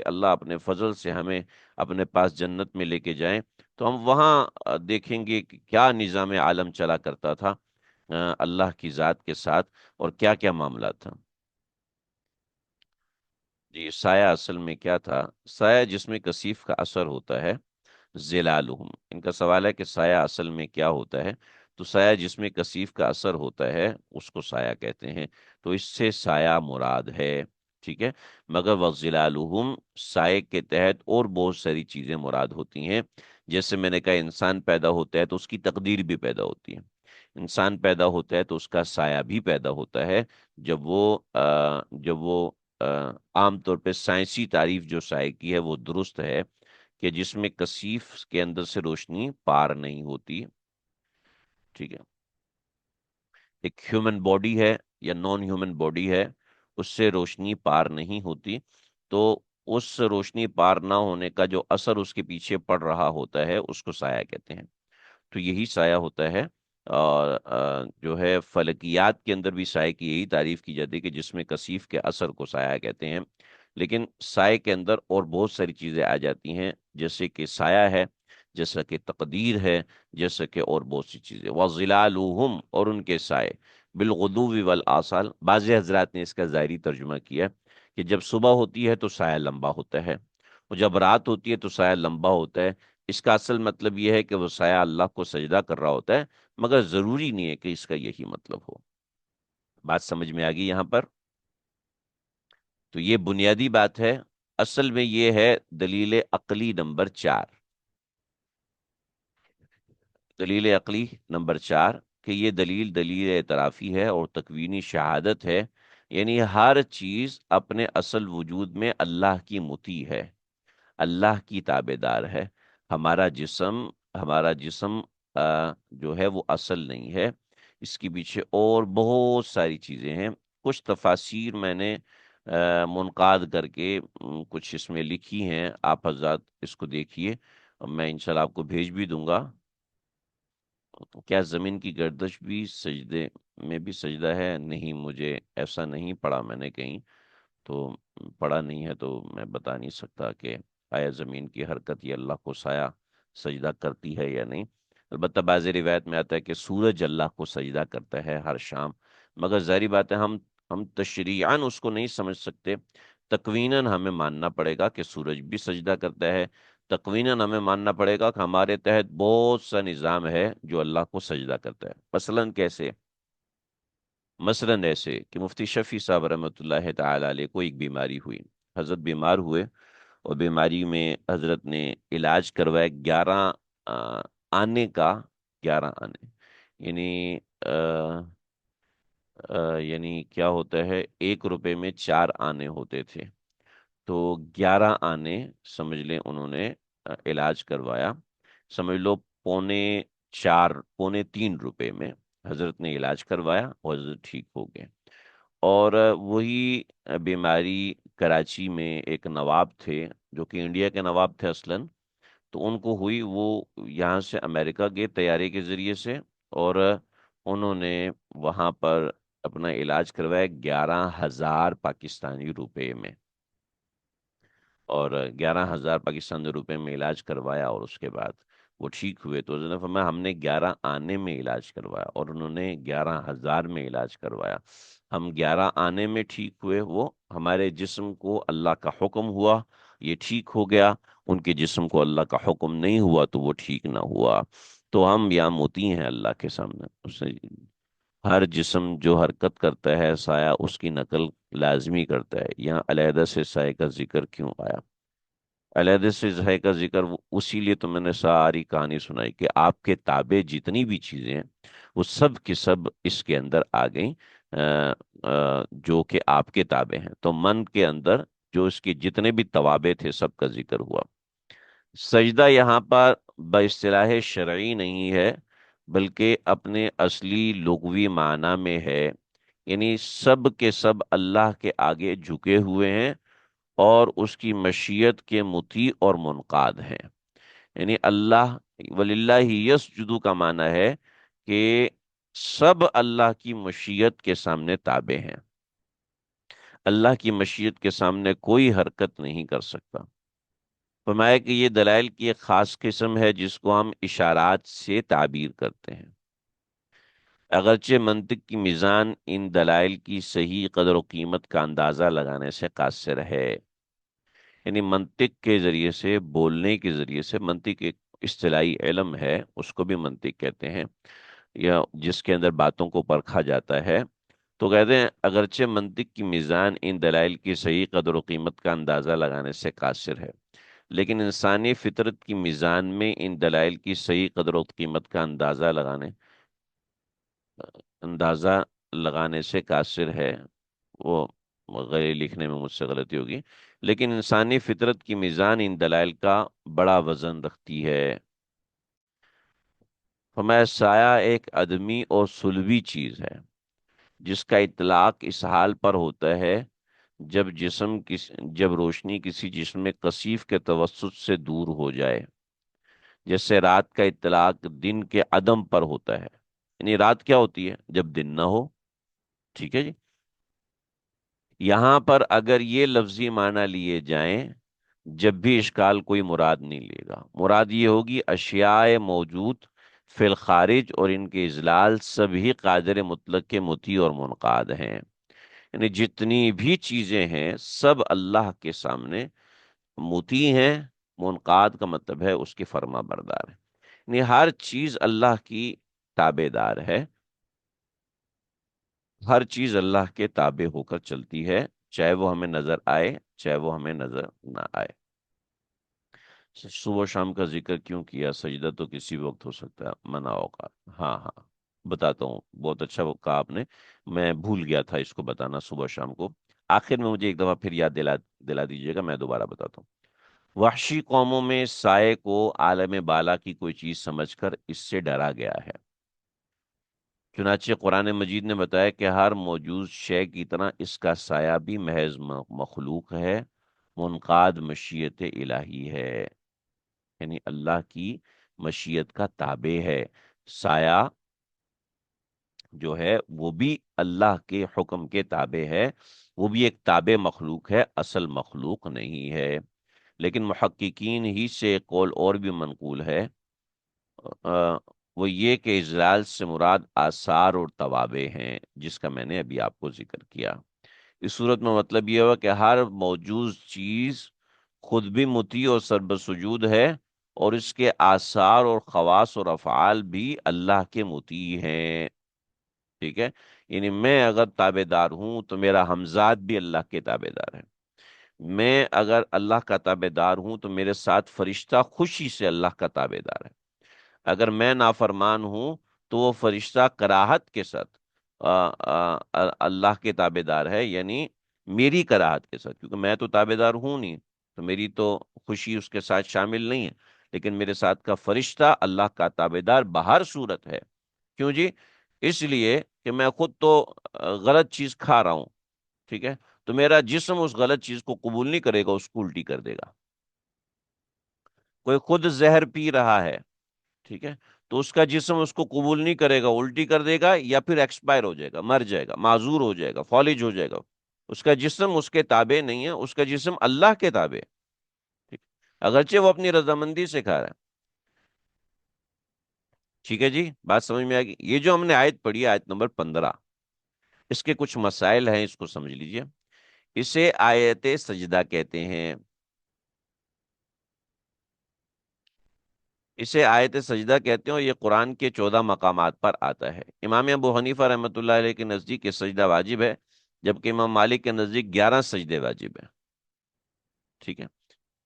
اللہ اپنے فضل سے ہمیں اپنے پاس جنت میں لے کے جائیں، تو ہم وہاں دیکھیں گے کہ کیا نظام عالم چلا کرتا تھا اللہ کی ذات کے ساتھ، اور کیا کیا معاملات تھا۔ جی، سایہ اصل میں کیا تھا؟ سایہ جس میں کثیف کا اثر ہوتا ہے، ظلالہم، ان کا سوال ہے کہ سایہ اصل میں کیا ہوتا ہے؟ تو سایہ جس میں کثیف کا اثر ہوتا ہے اس کو سایہ کہتے ہیں، تو اس سے سایہ مراد ہے، ٹھیک ہے؟ مگر وظلالہم، سائے کے تحت اور بہت ساری چیزیں مراد ہوتی ہیں۔ جیسے میں نے کہا انسان پیدا ہوتا ہے تو اس کی تقدیر بھی پیدا ہوتی ہے، انسان پیدا ہوتا ہے تو اس کا سایہ بھی پیدا ہوتا ہے۔ جب وہ عام طور پہ سائنسی تعریف جو سائے کی ہے وہ درست ہے، کہ جس میں کثیف کے اندر سے روشنی پار نہیں ہوتی، ٹھیک ہے؟ ایک ہیومن باڈی ہے یا نان ہیومن باڈی ہے، اس سے روشنی پار نہیں ہوتی، تو اس روشنی پار نہ ہونے کا جو اثر اس کے پیچھے پڑ رہا ہوتا ہے اس کو سایہ کہتے ہیں۔ تو یہی سایہ ہوتا ہے۔ اور جو ہے فلکیات کے اندر بھی سائے کی یہی تعریف کی جاتی ہے کہ جس میں کثیف کے اثر کو سایہ کہتے ہیں، لیکن سائے کے اندر اور بہت ساری چیزیں آ جاتی ہیں، جیسے کہ سایہ ہے، جیسا کہ تقدیر ہے، جیسا کہ اور بہت سی چیزیں۔ وَظِلَالُهُمْ، اور ان کے سائے، بالغدو والآصال، بعض حضرات نے اس کا ظاہری ترجمہ کیا کہ جب صبح ہوتی ہے تو سایہ لمبا ہوتا ہے، اور جب رات ہوتی ہے تو سایہ لمبا ہوتا ہے۔ اس کا اصل مطلب یہ ہے کہ وہ سایہ اللہ کو سجدہ کر رہا ہوتا ہے، مگر ضروری نہیں ہے کہ اس کا یہی مطلب ہو۔ بات سمجھ میں آ گئی یہاں پر؟ تو یہ بنیادی بات ہے۔ اصل میں یہ ہے دلیل عقلی نمبر 4۔ دلیل عقلی نمبر 4 کہ یہ دلیل اعترافی ہے اور تکوینی شہادت ہے، یعنی ہر چیز اپنے اصل وجود میں اللہ کی مطیع ہے، اللہ کی تابع دار ہے۔ ہمارا جسم ہمارا جسم جو ہے وہ اصل نہیں ہے، اس کے پیچھے اور بہت ساری چیزیں ہیں۔ کچھ تفاسیر میں نے منقاد کر کے کچھ اس میں لکھی ہیں، آپ حضرات اس کو دیکھیے، میں انشاءاللہ آپ کو بھیج بھی دوں گا۔ کیا زمین کی گردش بھی سجدے میں بھی سجدہ ہے؟ نہیں، مجھے ایسا نہیں پڑھا میں نے کہیں، تو پڑھا نہیں ہے تو میں بتا نہیں سکتا کہ آیا زمین کی حرکت یہ اللہ کو سایہ سجدہ کرتی ہے یا نہیں۔ البتہ بعض روایت میں آتا ہے کہ سورج اللہ کو سجدہ کرتا ہے ہر شام، مگر ظاہری بات ہے ہم تشریعاً اس کو نہیں سمجھ سکتے، تکویناً ہمیں ماننا پڑے گا کہ سورج بھی سجدہ کرتا ہے، تکویناً ہمیں ماننا پڑے گا کہ ہمارے تحت بہت سا نظام ہے جو اللہ کو سجدہ کرتا ہے۔ مثلاً کیسے؟ مثلاً ایسے کہ مفتی شفیع صاحب رحمۃ اللہ تعالی علیہ کو ایک بیماری ہوئی، حضرت بیمار ہوئے، اور بیماری میں حضرت نے علاج کروایا 11 آنے کا، 11 آنے، یعنی یعنی کیا ہوتا ہے، 1 روپے میں 4 آنے ہوتے تھے، تو 11 آنے سمجھ لیں انہوں نے علاج کروایا، سمجھ لو 4.25 3 روپے میں حضرت نے علاج کروایا اور حضرت ٹھیک ہو گئے۔ اور وہی بیماری کراچی میں ایک نواب تھے جو کہ انڈیا کے نواب تھے اصلاً، تو ان کو ہوئی، وہ یہاں سے امریکہ گئے طیارے کے ذریعے سے، اور انہوں نے وہاں پر اپنا علاج کروایا 11,000 پاکستانی روپے میں، اور 11,000 پاکستانی روپے میں علاج کروایا، اور اس کے بعد وہ ٹھیک ہوئے۔ تو حضرت نے فرمایا ہم نے 11 آنے میں علاج کروایا اور انہوں نے 11,000 میں علاج کروایا، ہم 11 آنے میں ٹھیک ہوئے، وہ ہمارے جسم کو اللہ کا حکم ہوا یہ ٹھیک ہو گیا، ان کے جسم کو اللہ کا حکم نہیں ہوا تو وہ ٹھیک نہ ہوا۔ تو ہم یا موتی ہیں اللہ کے سامنے، ہر جسم جو حرکت کرتا ہے سایہ اس کی نقل لازمی کرتا ہے۔ یہاں علیحدہ سے سائے کا ذکر کیوں آیا؟ علیحدہ سے سائے کا ذکر اسی لیے تو میں نے ساری کہانی سنائی کہ آپ کے تابع جتنی بھی چیزیں ہیں وہ سب کی سب اس کے اندر آ گئیں، جو کہ آپ کے تابع ہیں، تو من کے اندر جو اس کے جتنے بھی توابع تھے سب کا ذکر ہوا۔ سجدہ یہاں پر باصطلاح شرعی نہیں ہے، بلکہ اپنے اصلی لغوی معنی میں ہے، یعنی سب کے سب اللہ کے آگے جھکے ہوئے ہیں اور اس کی مشیت کے مطیع اور منقاد ہیں۔ یعنی اللہ وللہ یسجدو کا معنی ہے کہ سب اللہ کی مشیت کے سامنے تابع ہیں، اللہ کی مشیت کے سامنے کوئی حرکت نہیں کر سکتا۔ فرمایا کہ یہ دلائل کی ایک خاص قسم ہے جس کو ہم اشارات سے تعبیر کرتے ہیں، اگرچہ منطق کی میزان ان دلائل کی صحیح قدر و قیمت کا اندازہ لگانے سے قاصر ہے۔ یعنی منطق کے ذریعے سے، بولنے کے ذریعے سے، منطق ایک اصطلاحی علم ہے، اس کو بھی منطق کہتے ہیں، یا جس کے اندر باتوں کو پرکھا جاتا ہے، تو کہتے ہیں اگرچہ منطق کی میزان ان دلائل کی صحیح قدر و قیمت کا اندازہ لگانے سے قاصر ہے، لیکن انسانی فطرت کی میزان میں ان دلائل کی صحیح قدر و قیمت کا اندازہ لگانے سے قاصر ہے۔ وہ غیر لکھنے میں مجھ سے غلطی ہوگی، لیکن انسانی فطرت کی میزان ان دلائل کا بڑا وزن رکھتی ہے۔ فرمایا سایہ ایک عدمی اور سلبی چیز ہے جس کا اطلاق اس حال پر ہوتا ہے جب روشنی کسی جسم میں کثیف کے توسط سے دور ہو جائے، جیسے رات کا اطلاق دن کے عدم پر ہوتا ہے، یعنی رات کیا ہوتی ہے؟ جب دن نہ ہو، ٹھیک ہے جی۔ یہاں پر اگر یہ لفظی معنی لیے جائیں، جب بھی اشکال کوئی مراد نہیں لے گا، مراد یہ ہوگی اشیاء موجود فی الخارج، اور ان کے اذلال سبھی قادر مطلق کے مطیع اور منقاد ہیں، یعنی جتنی بھی چیزیں ہیں سب اللہ کے سامنے مطیع ہیں، منقاد کا مطلب ہے اس کی فرما بردار ہے، یعنی ہر چیز اللہ کی تابع دار ہے، ہر چیز اللہ کے تابع ہو کر چلتی ہے، چاہے وہ ہمیں نظر آئے چاہے وہ ہمیں نظر نہ آئے۔ صبح و شام کا ذکر کیوں کیا؟ سجدہ تو کسی وقت ہو سکتا ہے، منع اوقات۔ ہاں ہاں، بتاتا ہوں، بہت اچھا کہا آپ نے، میں بھول گیا تھا اس کو بتانا صبح و شام کو، آخر میں مجھے ایک دفعہ پھر یاد دلا دلا دیجیے گا، میں دوبارہ بتاتا ہوں۔ وحشی قوموں میں سائے کو عالم بالا کی کوئی چیز سمجھ کر اس سے ڈرا گیا ہے، چنانچہ قرآن مجید نے بتایا کہ ہر موجود شے کی طرح اس کا سایہ بھی محض مخلوق ہے، منقاد مشیت الہی ہے، یعنی اللہ کی مشیت کا تابع ہے، سایہ جو ہے وہ بھی اللہ کے حکم کے تابع ہے، وہ بھی ایک تابع مخلوق ہے، اصل مخلوق نہیں ہے۔ لیکن محققین ہی سے ایک قول اور بھی منقول ہے، وہ یہ کہ اضلال سے مراد آثار اور توابع ہیں، جس کا میں نے ابھی آپ کو ذکر کیا۔ اس صورت میں مطلب یہ ہوا کہ ہر موجود چیز خود بھی مطیع اور سربسجود ہے، اور اس کے آثار اور خواص اور افعال بھی اللہ کے مطیع ہیں، ٹھیک ہے؟ یعنی میں اگر تابع دار ہوں تو میرا ہمزاد بھی اللہ کے تابع دار ہے، میں اگر اللہ کا تابع دار ہوں تو میرے ساتھ فرشتہ خوشی سے اللہ کا تابع دار ہے، اگر میں نافرمان ہوں تو وہ فرشتہ کراہت کے ساتھ اللہ کے تابع دار ہے، یعنی میری کراہت کے ساتھ، کیونکہ میں تو تابع دار ہوں نہیں، تو میری تو خوشی اس کے ساتھ شامل نہیں ہے، لیکن میرے ساتھ کا فرشتہ اللہ کا تابع دار بہر صورت ہے۔ کیوں جی؟ اس لیے کہ میں خود تو غلط چیز کھا رہا ہوں، ٹھیک ہے؟ تو میرا جسم اس غلط چیز کو قبول نہیں کرے گا، اس کو الٹی کر دے گا۔ کوئی خود زہر پی رہا ہے، ٹھیک ہے، تو اس کا جسم اس کو قبول نہیں کرے گا، الٹی کر دے گا، یا پھر ایکسپائر ہو جائے گا، مر جائے گا، معذور ہو جائے گا، فالج ہو جائے گا، اس کا جسم اس کے تابع نہیں ہے، اس کا جسم اللہ کے تابع ہے، ٹھیک، اگرچہ وہ اپنی رضامندی سے کھا رہا ہے۔ ٹھیک ہے جی، بات سمجھ میں آ گئی؟ یہ جو ہم نے آیت پڑھی ہے، آیت نمبر 15، اس کے کچھ مسائل ہیں، اس کو سمجھ لیجئے۔ اسے آیت سجدہ کہتے ہیں، اسے آیت سجدہ کہتے ہیں، اور یہ قرآن کے 14 مقامات پر آتا ہے۔ امام ابو حنیفہ رحمۃ اللہ علیہ کے نزدیک یہ سجدہ واجب ہے، جبکہ امام مالک کے نزدیک 11 سجدے واجب ہیں، ٹھیک ہے،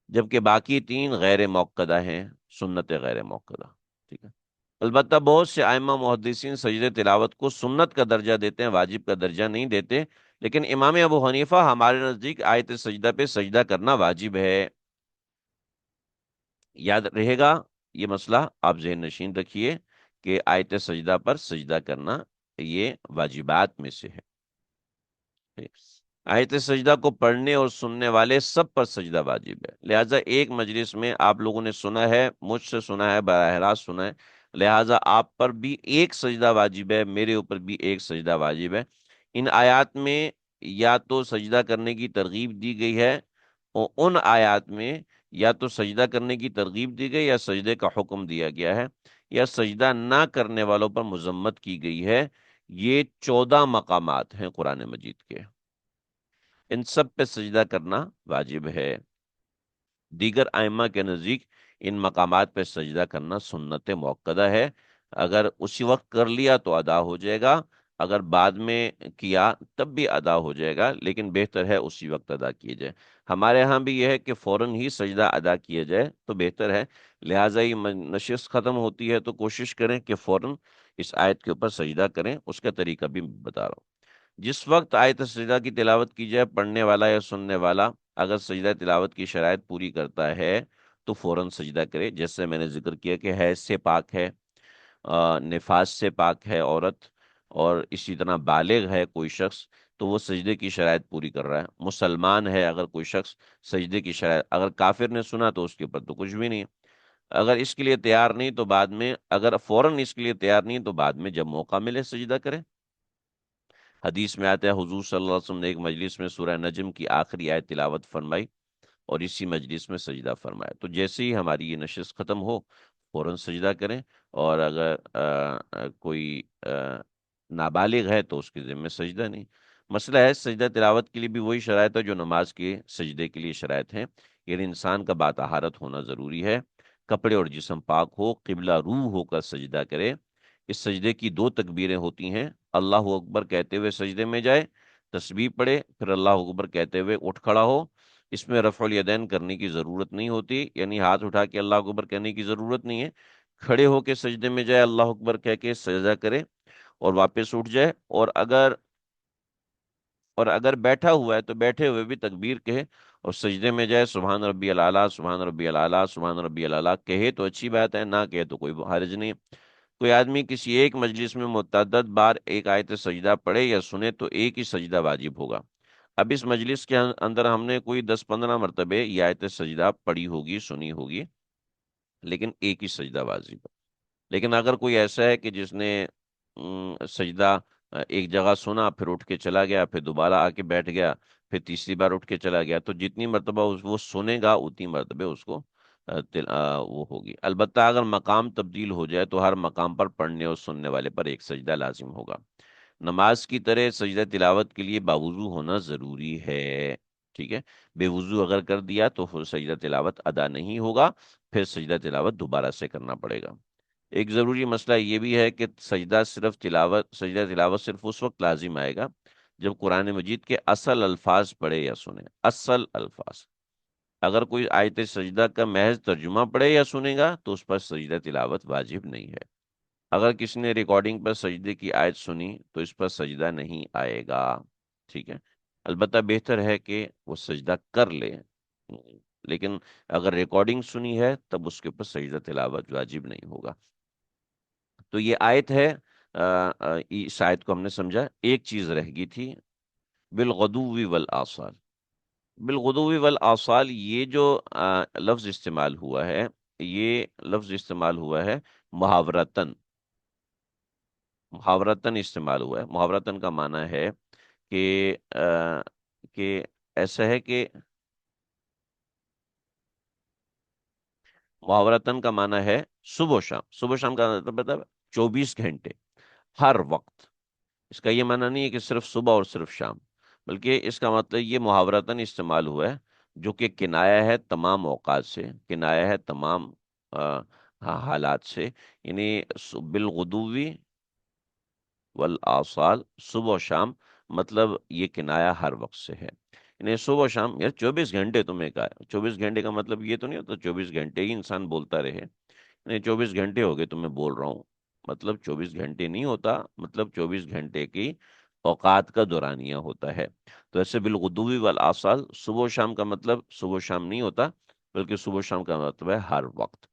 جبکہ باقی 3 غیر موقدہ ہیں، سنت غیر موقدہ، ٹھیک ہے۔ البتہ بہت سے ائمہ محدثین سجدے تلاوت کو سنت کا درجہ دیتے ہیں، واجب کا درجہ نہیں دیتے، لیکن امام ابو حنیفہ ہمارے نزدیک آیت سجدہ پہ سجدہ کرنا واجب ہے۔ یاد رہے گا یہ مسئلہ، آپ ذہن نشین رکھیے کہ آیت سجدہ پر سجدہ کرنا یہ واجبات میں سے ہے۔ آیت سجدہ کو پڑھنے اور سننے والے سب پر سجدہ واجب ہے، لہٰذا ایک مجلس میں آپ لوگوں نے سنا ہے، مجھ سے سنا ہے، براہ راست سنا ہے، لہٰذا آپ پر بھی ایک سجدہ واجب ہے، میرے اوپر بھی ایک سجدہ واجب ہے۔ ان آیات میں یا تو سجدہ کرنے کی ترغیب دی گئی ہے، اور ان آیات میں یا تو سجدہ کرنے کی ترغیب دی گئی، یا سجدے کا حکم دیا گیا ہے، یا سجدہ نہ کرنے والوں پر مذمت کی گئی ہے۔ یہ 14 مقامات ہیں قرآن مجید کے، ان سب پہ سجدہ کرنا واجب ہے۔ دیگر ائمہ کے نزدیک ان مقامات پہ سجدہ کرنا سنت موقدہ ہے، اگر اسی وقت کر لیا تو ادا ہو جائے گا، اگر بعد میں کیا تب بھی ادا ہو جائے گا، لیکن بہتر ہے اسی وقت ادا کیے جائے۔ ہمارے ہاں بھی یہ ہے کہ فوراً ہی سجدہ ادا کیا جائے تو بہتر ہے، لہٰذا یہ نشست ختم ہوتی ہے تو کوشش کریں کہ فوراً اس آیت کے اوپر سجدہ کریں، اس کا طریقہ بھی بتا رہا ہوں۔ جس وقت آیت سجدہ کی تلاوت کی جائے، پڑھنے والا یا سننے والا اگر سجدہ تلاوت کی شرائط پوری کرتا ہے تو فوراً سجدہ کرے، جیسے میں نے ذکر کیا کہ حیض سے پاک ہے، نفاس سے پاک ہے عورت، اور اسی طرح بالغ ہے کوئی شخص تو وہ سجدے کی شرائط پوری کر رہا ہے، مسلمان ہے اگر کوئی شخص سجدے کی شرائط، اگر کافر نے سنا تو اس کے اوپر تو کچھ بھی نہیں ہے، اگر اس کے لیے تیار نہیں تو بعد میں، اگر فوراً اس کے لیے تیار نہیں تو بعد میں جب موقع ملے سجدہ کرے۔ حدیث میں آتا ہے حضور صلی اللہ علیہ وسلم نے ایک مجلس میں سورہ نجم کی آخری آیت تلاوت فرمائی، اور اسی مجلس میں سجدہ فرمایا، تو جیسے ہی ہماری یہ نشست ختم ہو فوراً سجدہ کریں، اور اگر کوئی نابالغ ہے تو اس کے ذمہ سجدہ نہیں۔ مسئلہ ہے سجدہ تلاوت کے لیے بھی وہی شرائط ہے جو نماز کے سجدے کے لیے شرائط ہیں، یعنی انسان کا باطہارت ہونا ضروری ہے، کپڑے اور جسم پاک ہو، قبلہ رو ہو کر سجدہ کرے۔ اس سجدے کی دو تکبیریں ہوتی ہیں، اللہ اکبر کہتے ہوئے سجدے میں جائے، تسبیح پڑھے، پھر اللہ اکبر کہتے ہوئے اٹھ کھڑا ہو۔ اس میں رفع الیدین کرنے کی ضرورت نہیں ہوتی، یعنی ہاتھ اٹھا کے اللہ اکبر کہنے کی ضرورت نہیں ہے، کھڑے ہو کے سجدے میں جائے، اللہ اکبر کہہ کے سجدہ کرے اور واپس اٹھ جائے۔ اور اگر بیٹھا ہوا ہے تو بیٹھے ہوئے بھی تکبیر کہے اور سجدے میں جائے، سبحان ربی العلیٰ، سبحان ربی العلیٰ، سبحان ربی العلیٰ کہے تو اچھی بات ہے، نہ کہے تو کوئی حرج نہیں۔ کوئی آدمی کسی ایک مجلس میں متعدد بار ایک آیت سجدہ پڑھے یا سنے تو ایک ہی سجدہ واجب ہوگا۔ اب اس مجلس کے اندر ہم نے کوئی 10-15 مرتبہ یہ آیت سجدہ پڑھی ہوگی، سنی ہوگی، لیکن ایک ہی سجدہ واجب ہے۔ لیکن اگر کوئی ایسا ہے کہ جس نے سجدہ ایک جگہ سنا، پھر اٹھ کے چلا گیا، پھر دوبارہ آ کے بیٹھ گیا، پھر تیسری بار اٹھ کے چلا گیا، تو جتنی مرتبہ وہ سنے گا اتنی مرتبہ اس کو وہ ہوگی۔ البتہ اگر مقام تبدیل ہو جائے تو ہر مقام پر پڑھنے اور سننے والے پر ایک سجدہ لازم ہوگا۔ نماز کی طرح سجدہ تلاوت کے لیے باوضو ہونا ضروری ہے، ٹھیک ہے؟ بے وضو اگر کر دیا تو پھر سجدہ تلاوت ادا نہیں ہوگا، پھر سجدہ تلاوت دوبارہ سے کرنا پڑے گا۔ ایک ضروری مسئلہ یہ بھی ہے کہ سجدہ تلاوت صرف اس وقت لازم آئے گا جب قرآن مجید کے اصل الفاظ پڑھے یا سنے، اصل الفاظ۔ اگر کوئی آیت سجدہ کا محض ترجمہ پڑھے یا سنے گا تو اس پر سجدہ تلاوت واجب نہیں ہے۔ اگر کسی نے ریکارڈنگ پر سجدے کی آیت سنی تو اس پر سجدہ نہیں آئے گا، ٹھیک ہے؟ البتہ بہتر ہے کہ وہ سجدہ کر لے، لیکن اگر ریکارڈنگ سنی ہے تب اس کے اوپر سجدہ تلاوت واجب نہیں ہوگا۔ تو یہ آیت ہے، اس آیت کو ہم نے سمجھا۔ ایک چیز رہ گئی تھی، بالغدو والآصال۔ بالغدو والآصال یہ جو لفظ استعمال ہوا ہے، یہ لفظ استعمال ہوا ہے محاورتن، محاورتن استعمال ہوا ہے۔ محاورتن کا معنی ہے کہ کہ ایسا ہے کہ محاورتن کا معنی ہے صبح و شام۔ صبح و شام کا مطلب 24 گھنٹے، ہر وقت۔ اس کا یہ معنی نہیں ہے کہ صرف صبح اور صرف شام، بلکہ اس کا مطلب یہ محاورتاً استعمال ہوا ہے، جو کہ کنایا ہے تمام اوقات سے، کنایا ہے تمام حالات سے، یعنی بالغدوی والآصال، صبح و شام، مطلب یہ کنایا ہر وقت سے ہے۔ یعنی صبح و شام، یار 24 گھنٹے تمہیں کہا ہے، 24 گھنٹے کا مطلب یہ تو نہیں ہوتا 24 گھنٹے ہی انسان بولتا رہے، نہیں 24 گھنٹے ہو گئے تو میں بول رہا ہوں، مطلب 24 گھنٹے نہیں ہوتا، مطلب 24 گھنٹے کی اوقات کا دورانیہ ہوتا ہے۔ تو ایسے بالغدوی والآصال، صبح و شام کا مطلب صبح و شام نہیں ہوتا، بلکہ صبح و شام کا مطلب ہے ہر وقت۔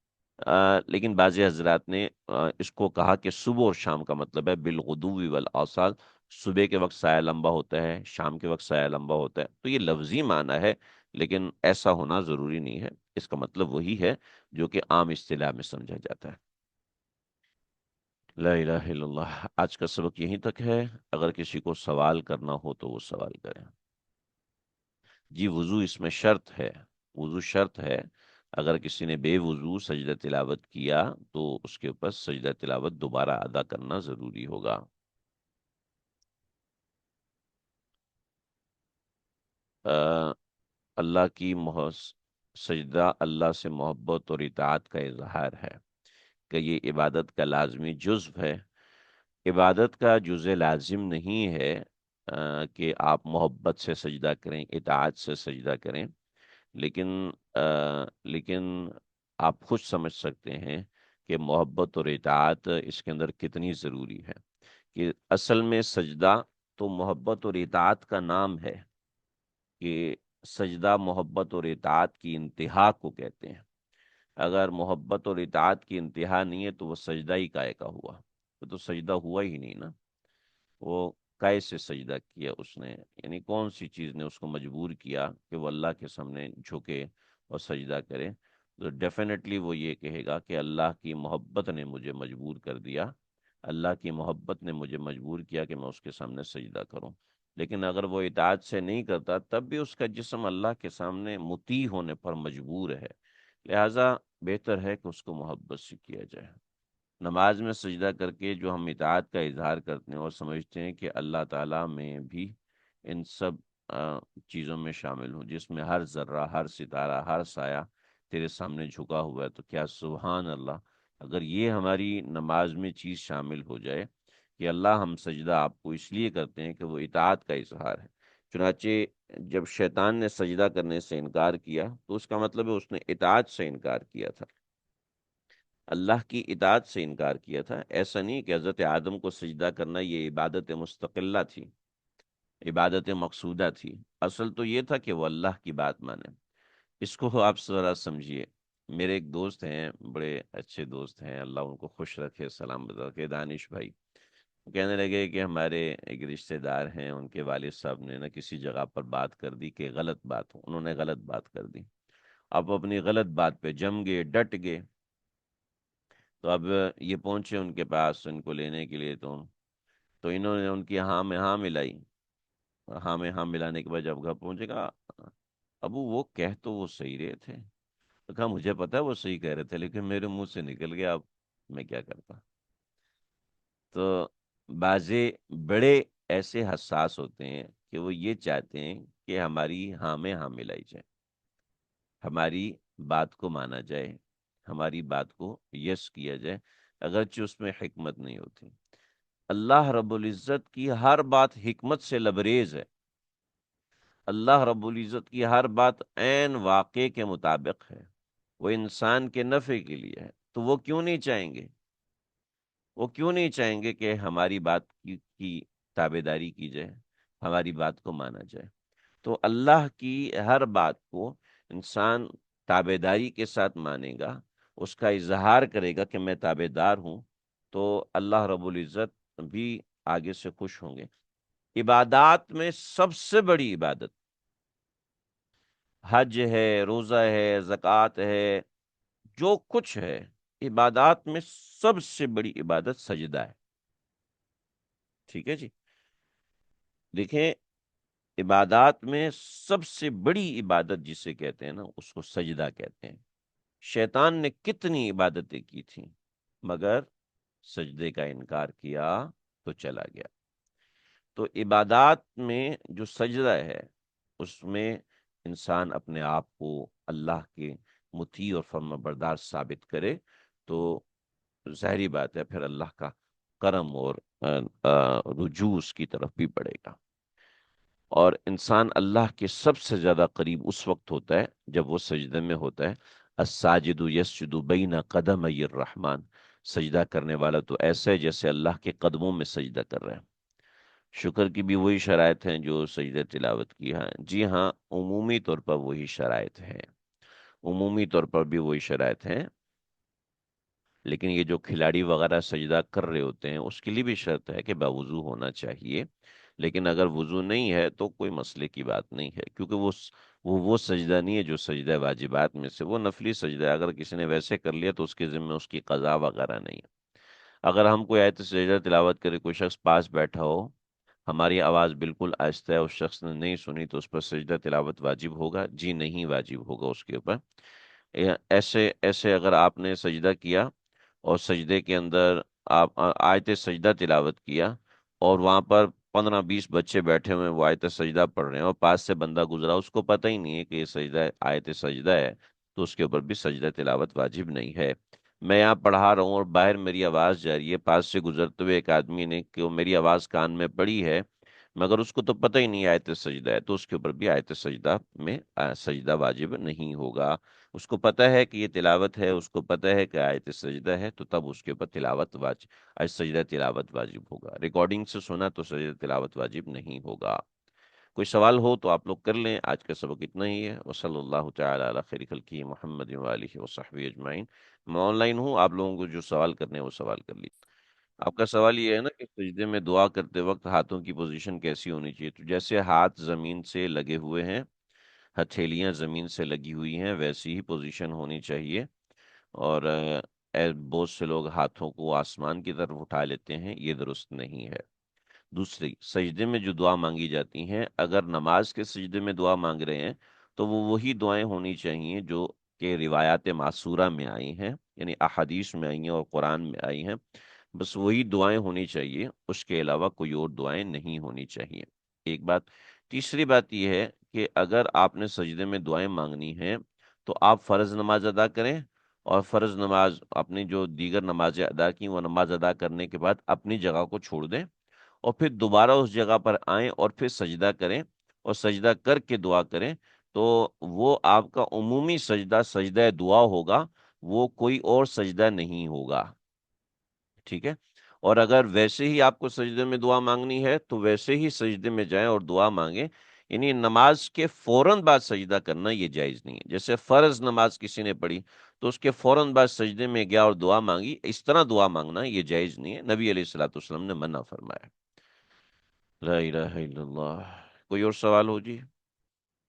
لیکن بعض حضرات نے اس کو کہا کہ صبح اور شام کا مطلب ہے بالغدوی والآصال، صبح کے وقت سایہ لمبا ہوتا ہے، شام کے وقت سایہ لمبا ہوتا ہے۔ تو یہ لفظی معنی ہے، لیکن ایسا ہونا ضروری نہیں ہے، اس کا مطلب وہی ہے جو کہ عام اصطلاح میں سمجھا جاتا ہے۔ لا الہ الا اللہ۔ آج کا سبق یہیں تک ہے، اگر کسی کو سوال کرنا ہو تو وہ سوال کریں۔ جی وضو اس میں شرط ہے، وضو شرط ہے۔ اگر کسی نے بے وضو سجدہ تلاوت کیا تو اس کے اوپر سجدہ تلاوت دوبارہ ادا کرنا ضروری ہوگا۔ آ، اللہ کی سجدہ اللہ سے محبت اور اطاعت کا اظہار ہے، کہ یہ عبادت کا لازمی جزو ہے۔ عبادت کا جزء لازم نہیں ہے کہ آپ محبت سے سجدہ کریں، اطاعت سے سجدہ کریں، لیکن لیکن آپ خود سمجھ سکتے ہیں کہ محبت اور اطاعت اس کے اندر کتنی ضروری ہے، کہ اصل میں سجدہ تو محبت اور اطاعت کا نام ہے، کہ سجدہ محبت اور اطاعت کی انتہا کو کہتے ہیں۔ اگر محبت اور اطاعت کی انتہا نہیں ہے تو وہ سجدہ ہی کائے کا ہوا؟ وہ تو سجدہ ہوا ہی نہیں نا۔ وہ کائے سے سجدہ کیا اس نے، یعنی کون سی چیز نے اس کو مجبور کیا کہ وہ اللہ کے سامنے جھکے اور سجدہ کرے؟ تو ڈیفینیٹلی وہ یہ کہے گا کہ اللہ کی محبت نے مجھے مجبور کر دیا، اللہ کی محبت نے مجھے مجبور کیا کہ میں اس کے سامنے سجدہ کروں۔ لیکن اگر وہ اطاعت سے نہیں کرتا تب بھی اس کا جسم اللہ کے سامنے مطیع ہونے پر مجبور ہے۔ لہٰذا بہتر ہے کہ اس کو محبت سے کیا جائے۔ نماز میں سجدہ کر کے جو ہم اطاعت کا اظہار کرتے ہیں اور سمجھتے ہیں کہ اللہ تعالیٰ میں بھی ان سب چیزوں میں شامل ہوں، جس میں ہر ذرہ، ہر ستارہ، ہر سایہ تیرے سامنے جھکا ہوا ہے، تو کیا سبحان اللہ، اگر یہ ہماری نماز میں چیز شامل ہو جائے کہ اللہ ہم سجدہ آپ کو اس لیے کرتے ہیں کہ وہ اطاعت کا اظہار ہے۔ چنانچہ جب شیطان نے سجدہ کرنے سے انکار کیا تو اس کا مطلب ہے اس نے اطاعت سے انکار کیا تھا، اللہ کی اطاعت سے انکار کیا تھا۔ ایسا نہیں کہ حضرت آدم کو سجدہ کرنا یہ عبادت مستقلہ تھی، عبادت مقصودہ تھی، اصل تو یہ تھا کہ وہ اللہ کی بات مانے۔ اس کو آپ ذرا سمجھیے۔ میرے ایک دوست ہیں، بڑے اچھے دوست ہیں، اللہ ان کو خوش رکھے، سلام بتا کے، دانش بھائی، وہ کہنے لگے کہ ہمارے ایک رشتہ دار ہیں، ان کے والد صاحب نے نا کسی جگہ پر بات کر دی کہ غلط بات ہو، انہوں نے غلط بات کر دی، اب اپنی غلط بات پہ جم گئے، ڈٹ گئے۔ تو اب یہ پہنچے ان کے پاس ان کو لینے کے لیے، تو انہوں نے ان کی ہاں میں ہاں ملائی، ہاں میں ہاں ملانے کے بعد جب گھر پہنچے گا، ابو وہ کہہ تو وہ صحیح رہے تھے۔ تو کہا مجھے پتا ہے وہ صحیح کہہ رہے تھے، لیکن میرے منہ سے نکل گیا، اب میں کیا کرتا۔ تو بعضے بڑے ایسے حساس ہوتے ہیں کہ وہ یہ چاہتے ہیں کہ ہماری ہاں میں ہاں ملائی جائے، ہماری بات کو مانا جائے، ہماری بات کو یس کیا جائے، اگرچہ اس میں حکمت نہیں ہوتی۔ اللہ رب العزت کی ہر بات حکمت سے لبریز ہے، اللہ رب العزت کی ہر بات عین واقع کے مطابق ہے، وہ انسان کے نفع کے لیے ہے، تو وہ کیوں نہیں چاہیں گے، وہ کیوں نہیں چاہیں گے کہ ہماری بات کی تابع داری کی جائے، ہماری بات کو مانا جائے۔ تو اللہ کی ہر بات کو انسان تابع داری کے ساتھ مانے گا، اس کا اظہار کرے گا کہ میں تابع دار ہوں، تو اللہ رب العزت بھی آگے سے خوش ہوں گے۔ عبادات میں سب سے بڑی عبادت حج ہے، روزہ ہے، زکوٰۃ ہے، جو کچھ ہے، عبادات میں سب سے بڑی عبادت سجدہ ہے۔ ٹھیک ہے جی، دیکھیں، عبادات میں سب سے بڑی عبادت جسے کہتے ہیں نا، اس کو سجدہ کہتے ہیں۔ شیطان نے کتنی عبادتیں کی تھیں، مگر سجدے کا انکار کیا تو چلا گیا۔ تو عبادات میں جو سجدہ ہے، اس میں انسان اپنے آپ کو اللہ کے مطیع اور فرما بردار ثابت کرے، تو ظاہری بات ہے پھر اللہ کا کرم اور رجوع اس کی طرف بھی بڑھے گا۔ اور انسان اللہ کے سب سے زیادہ قریب اس وقت ہوتا ہے جب وہ سجدے میں ہوتا ہے۔ الساجد یسجد بین قدمی الرحمن، سجدہ کرنے والا تو ایسا ہے جیسے اللہ کے قدموں میں سجدہ کر رہے ہیں۔ شکر کی بھی وہی شرائط ہیں جو سجدہ تلاوت کی، ہاں جی ہاں، عمومی طور پر وہی شرائط ہیں، عمومی طور پر بھی وہی شرائط ہیں، لیکن یہ جو کھلاڑی وغیرہ سجدہ کر رہے ہوتے ہیں اس کے لیے بھی شرط ہے کہ باوضو ہونا چاہیے، لیکن اگر وضو نہیں ہے تو کوئی مسئلے کی بات نہیں ہے، کیونکہ وہ سجدہ نہیں ہے جو سجدہ واجبات میں سے، وہ نفلی سجدہ ہے، اگر کسی نے ویسے کر لیا تو اس کے ذمہ اس کی قضا وغیرہ نہیں ہے۔ اگر ہم کوئی آیت سجدہ تلاوت کرے، کوئی شخص پاس بیٹھا ہو، ہماری آواز بالکل آہستہ ہے، اس شخص نے نہیں سنی، تو اس پر سجدہ تلاوت واجب ہوگا؟ جی نہیں واجب ہوگا اس کے اوپر۔ ایسے ایسے اگر آپ نے سجدہ کیا اور سجدے کے اندر آپ آیت سجدہ تلاوت کیا، اور وہاں پر 15-20 بچے بیٹھے ہوئے ہیں، وہ آیت سجدہ پڑھ رہے ہیں، اور پاس سے بندہ گزرا، اس کو پتہ ہی نہیں ہے کہ یہ سجدہ آیت سجدہ ہے، تو اس کے اوپر بھی سجدہ تلاوت واجب نہیں ہے۔ میں یہاں پڑھا رہا ہوں اور باہر میری آواز جا رہی ہے، پاس سے گزرتے ہوئے ایک آدمی نے کہ وہ میری آواز کان میں پڑی ہے، مگر اس کو تو پتہ ہی نہیں آیت سجدہ ہے، تو اس کے اوپر بھی آیت سجدہ میں سجدہ واجب نہیں ہوگا۔ اس کو پتہ ہے کہ یہ تلاوت ہے، اس کو پتہ ہے کہ آیت سجدہ ہے، تو تب اس کے اوپر تلاوت واجب، سجدہ تلاوت واجب ہوگا۔ ریکارڈنگ سے سنا تو سجدہ تلاوت واجب نہیں ہوگا۔ کوئی سوال ہو تو آپ لوگ کر لیں، آج کا سبق اتنا ہی ہے۔ وصلی اللہ تعالی علی خیر خلقہ محمد وآلہ وصحبہ اجمعین۔ میں آن لائن ہوں، آپ لوگوں کو جو سوال کرنے ہیں وہ سوال کر لیجیے۔ آپ کا سوال یہ ہے نا کہ سجدے میں دعا کرتے وقت ہاتھوں کی پوزیشن کیسی ہونی چاہیے؟ تو جیسے ہاتھ زمین سے لگے ہوئے ہیں، ہتھیلیاں زمین سے لگی ہوئی ہیں، ویسی ہی پوزیشن ہونی چاہیے۔ اور بہت سے لوگ ہاتھوں کو آسمان کی طرف اٹھا لیتے ہیں، یہ درست نہیں ہے۔ دوسری، سجدے میں جو دعا مانگی جاتی ہیں، اگر نماز کے سجدے میں دعا مانگ رہے ہیں تو وہ وہی دعائیں ہونی چاہیے جو کہ روایات معصورہ میں آئی ہیں، یعنی احادیث میں آئی ہیں اور قرآن میں آئی ہیں، بس وہی دعائیں ہونی چاہیے، اس کے علاوہ کوئی اور دعائیں نہیں ہونی چاہیے، ایک بات۔ تیسری بات یہ ہے کہ اگر آپ نے سجدے میں دعائیں مانگنی ہیں تو آپ فرض نماز ادا کریں، اور فرض نماز اپنی جو دیگر نمازیں ادا کی وہ نماز ادا کرنے کے بعد اپنی جگہ کو چھوڑ دیں، اور پھر دوبارہ اس جگہ پر آئیں اور پھر سجدہ کریں، اور سجدہ کر کے دعا کریں، تو وہ آپ کا عمومی سجدہ سجدہ دعا ہوگا، وہ کوئی اور سجدہ نہیں ہوگا، ٹھیک ہے؟ اور اگر ویسے ہی آپ کو سجدے میں دعا مانگنی ہے تو ویسے ہی سجدے میں جائیں اور دعا مانگیں، یعنی نماز کے فوراً بعد سجدہ کرنا یہ جائز نہیں ہے۔ جیسے فرض نماز کسی نے پڑھی تو اس کے فوراً بعد سجدے میں گیا اور دعا مانگی، اس طرح دعا مانگنا یہ جائز نہیں ہے، نبی علیہ الصلوۃ والسلام نے منع فرمایا۔ لا الہ الا اللہ۔ کوئی اور سوال ہو جی؟